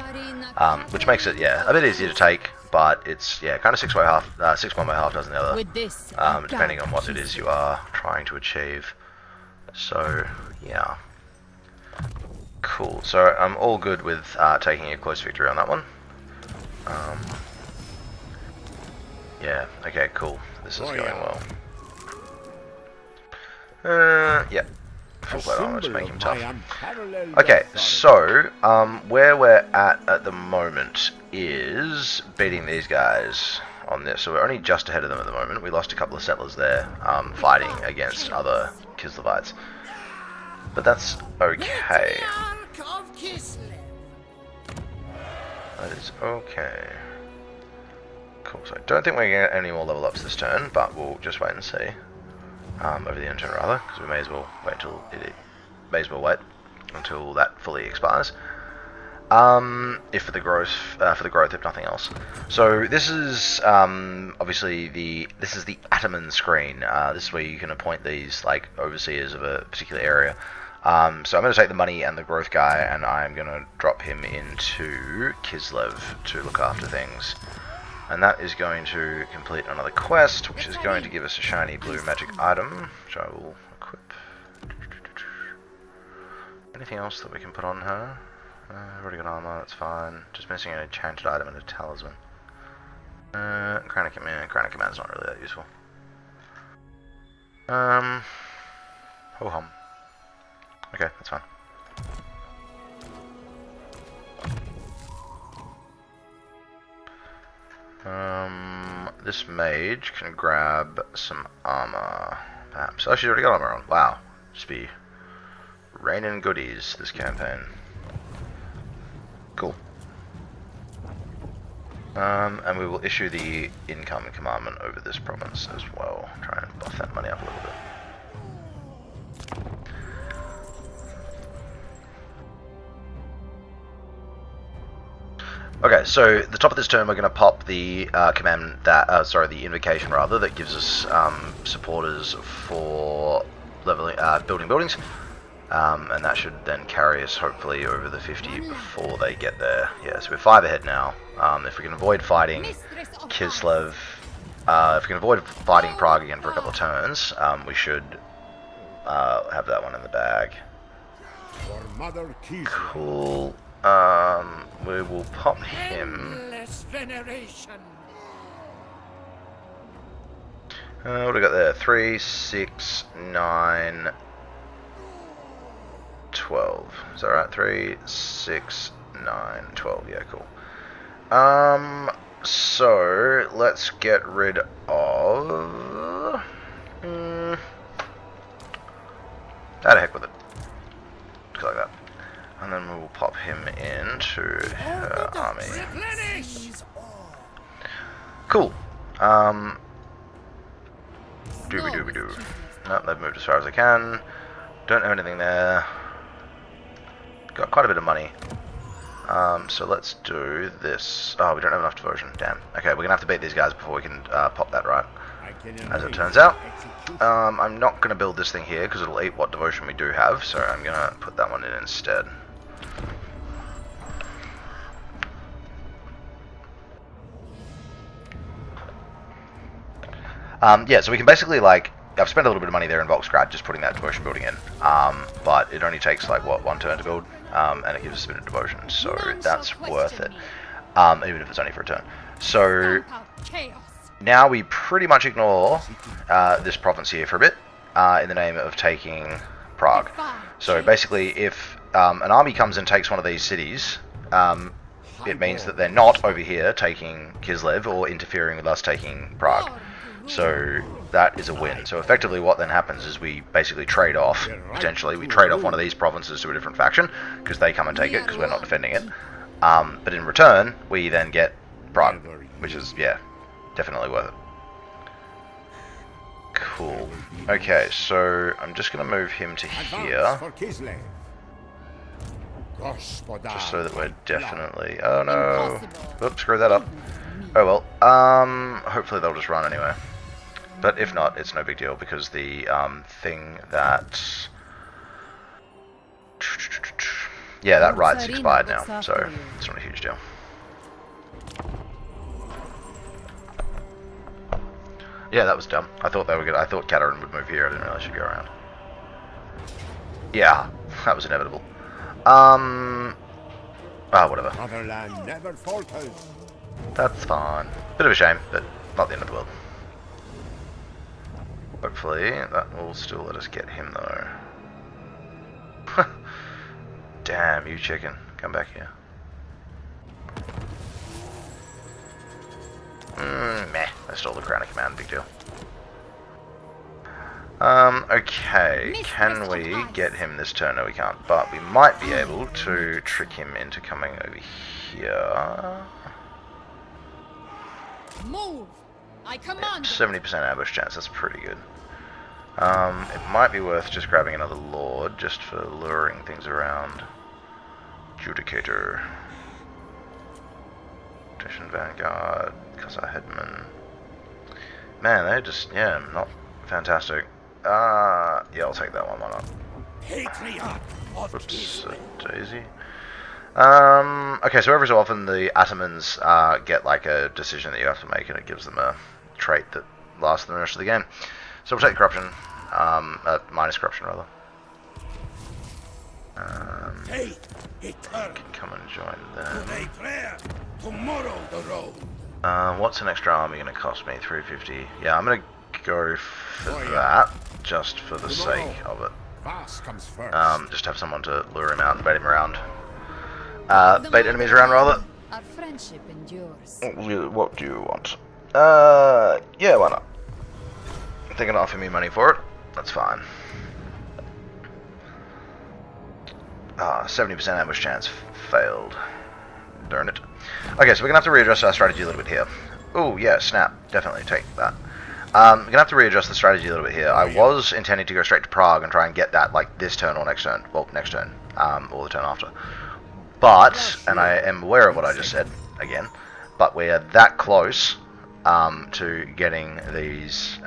which makes it a bit easier to take. But it's kind of 6 one way half dozen the other, With this, depending on what it is you are trying to achieve. So yeah. Cool, so I'm all good with taking a close victory on that one. Yeah, okay, cool. This is going well. Yeah. Full plate armor to make him tough. Okay, so where we're at the moment is beating these guys on this. So we're only just ahead of them at the moment. We lost a couple of settlers there fighting against other Kislevites. But that's okay. Matriarch of Kislev. That is okay. Cool, so I don't think we're going to get any more level ups this turn, but we'll just wait and see. Over the end turn rather, because we may as well wait until that fully expires. If for the growth, if nothing else. So this is obviously this is the Ataman screen. This is where you can appoint these like overseers of a particular area. So I'm going to take the money and the growth guy, and I'm going to drop him into Kislev to look after things. And that is going to complete another quest, which is going to give us a shiny blue magic item, which I will equip. Anything else that we can put on her? I've already got armor, that's fine. Just missing an enchanted item and a talisman. Crown Command is not really that useful. Ho-hum. Okay, that's fine. This mage can grab some armor. Perhaps. Oh, she's already got armor on. Wow. Just be raining goodies this campaign. Cool. And we will issue the income commandment over this province as well. Try and buff that money up a little bit. Okay, so the top of this turn we're going to pop the command that, the invocation rather, that gives us supporters for leveling, building buildings, and that should then carry us hopefully over the 50 before they get there. Yeah, so we're 5 ahead now. If we can avoid fighting Kislev, if we can avoid fighting Prague again for a couple of turns, we should have that one in the bag. For Mother Kislev. Cool. We will pop him. Endless veneration. What do we got there? 3, 6, 9, 12. Is that right? 3, 6, 9, 12. Yeah, cool. So let's get rid of. Out of heck with it. Just like that. And then we'll pop him into her army. Replenish. Cool. Dooby-dooby-doo. Nope, they've moved as far as they can. Don't have anything there. Got quite a bit of money. So let's do this. Oh, we don't have enough devotion. Damn. Okay, we're going to have to beat these guys before we can pop that right. As it turns out. I'm not going to build this thing here because it'll eat what devotion we do have. So I'm going to put that one in instead. Yeah, so we can basically, like, I've spent a little bit of money there in Volksgrad just putting that devotion building in, but it only takes, like, what, 1 turn to build, and it gives us a bit of devotion, so that's worth it, even if it's only for a turn. So, now we pretty much ignore this province here for a bit, in the name of taking Prague. So, basically, if an army comes and takes one of these cities, it means that they're not over here taking Kislev or interfering with us taking Prague. So that is a win. So effectively what then happens is we basically trade off, potentially, we trade off one of these provinces to a different faction, because they come and take it, because we're not defending it. But in return, we then get Prague, which is, yeah, definitely worth it. Cool. Okay, so I'm just going to move him to here, just so that we're definitely... Oh no! Oops, screw that up. Oh well, hopefully they'll just run anyway. But if not, it's no big deal, because the thing that... Yeah, that right's expired now, so it's not a huge deal. Yeah, that was dumb. I thought they were good. I thought Kataryn would move here, I didn't realize she'd go around. Yeah, that was inevitable. Whatever. Motherland never falters. That's fine. Bit of a shame, but not the end of the world. Hopefully, that will still let us get him, though. Damn, you chicken. Come back here. Meh. I stole the crown of command. Big deal. Okay. Can we get him this turn? No, we can't. But we might be able to trick him into coming over here. Move! I command. 70% ambush chance, that's pretty good. It might be worth just grabbing another lord, just for luring things around. Judicator. Petition Vanguard, Khazar Headman. Man, they're just, yeah, not fantastic. Yeah, I'll take that one, why not? Patriarch of Whoops, Kislev. daisy. Okay, so every so often the Atamans get like a decision that you have to make, and it gives them a trait that lasts the rest of the game. So we'll take corruption, minus corruption rather. Fate eternal. Can come and join them. Today prayer, tomorrow the road. What's an extra army going to cost me? 350. Yeah, I'm going to go for that, just for the sake of it. Vass comes first. Just have someone to lure him out and bait him around. Bait enemies around rather. Our friendship endures. What do you want? Yeah, why not? They're gonna offer me money for it. That's fine. 70% ambush chance failed. Darn it. Okay, so we're gonna have to readjust our strategy a little bit here. Oh yeah, snap. Definitely take that. We're gonna have to readjust the strategy a little bit here. I was intending to go straight to Prague and try and get that like this turn or next turn. Well, next turn, or the turn after. But, and I am aware of what I just said again, but we're that close to getting these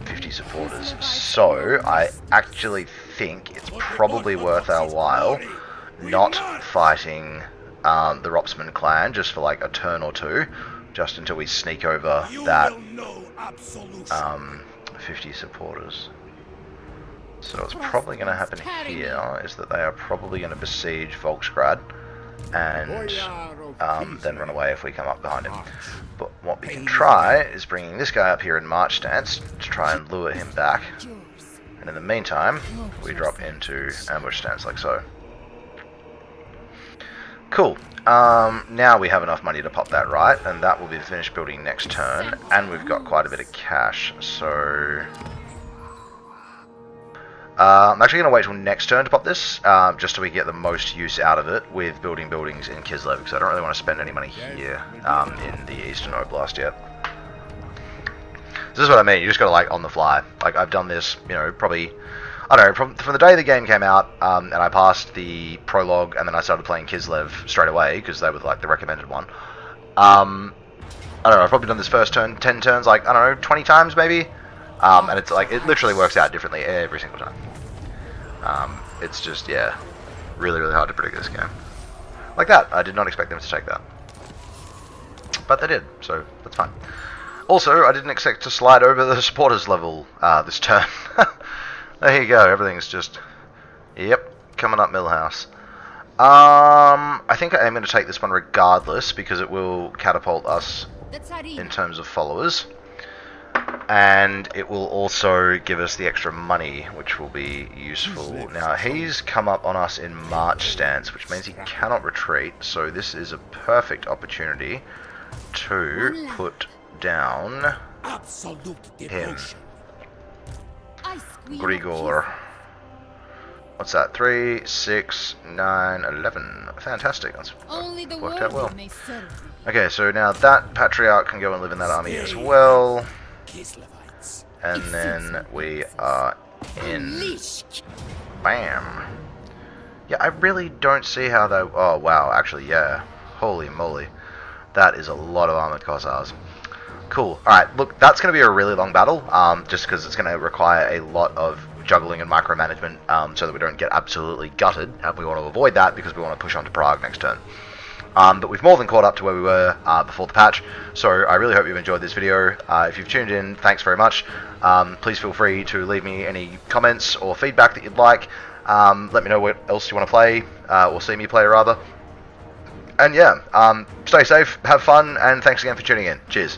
50 supporters. So I actually think it's probably worth our while not fighting the Ropsman clan just for like a turn or two, just until we sneak over that 50 supporters. So what's probably going to happen here is that they are probably going to besiege Volksgrad and then run away if we come up behind him. But what we can try is bringing this guy up here in march stance to try and lure him back. And in the meantime, we drop into ambush stance like so. Cool. Now we have enough money to pop that right, and that will be finished building next turn. And we've got quite a bit of cash, so... I'm actually going to wait till next turn to pop this, just so we get the most use out of it with building buildings in Kislev, because I don't really want to spend any money here in the Eastern Oblast yet. This is what I mean, you just got to like on the fly. Like I've done this, you know, probably, I don't know, from the day the game came out, and I passed the prologue, and then I started playing Kislev straight away, because they were like the recommended one. I don't know, I've probably done this first turn, 10 turns, like, I don't know, 20 times maybe? And it's like, it literally works out differently every single time. It's just, yeah, really, really hard to predict this game. Like that, I did not expect them to take that. But they did, so that's fine. Also, I didn't expect to slide over the supporters level this turn. There you go, everything's just, yep, coming up Millhouse. I think I am going to take this one regardless, because it will catapult us in terms of followers. And it will also give us the extra money, which will be useful. Now, he's come up on us in march stance, which means he cannot retreat, so this is a perfect opportunity to put down him. Grigor. What's that? 3, 6, 9, 11. Fantastic. That's worked out well. Okay, so now that Patriarch can go and live in that army as well. And then we are in. Bam. Yeah, I really don't see how they... Oh, wow, actually, yeah. Holy moly. That is a lot of armored Cossars. Cool. Alright, look, that's going to be a really long battle, just because it's going to require a lot of juggling and micromanagement, so that we don't get absolutely gutted, and we want to avoid that because we want to push on to Prague next turn. But we've more than caught up to where we were before the patch, so I really hope you've enjoyed this video. If you've tuned in, thanks very much. Please feel free to leave me any comments or feedback that you'd like. Let me know what else you want to play, or see me play rather. And yeah, stay safe, have fun, and thanks again for tuning in. Cheers.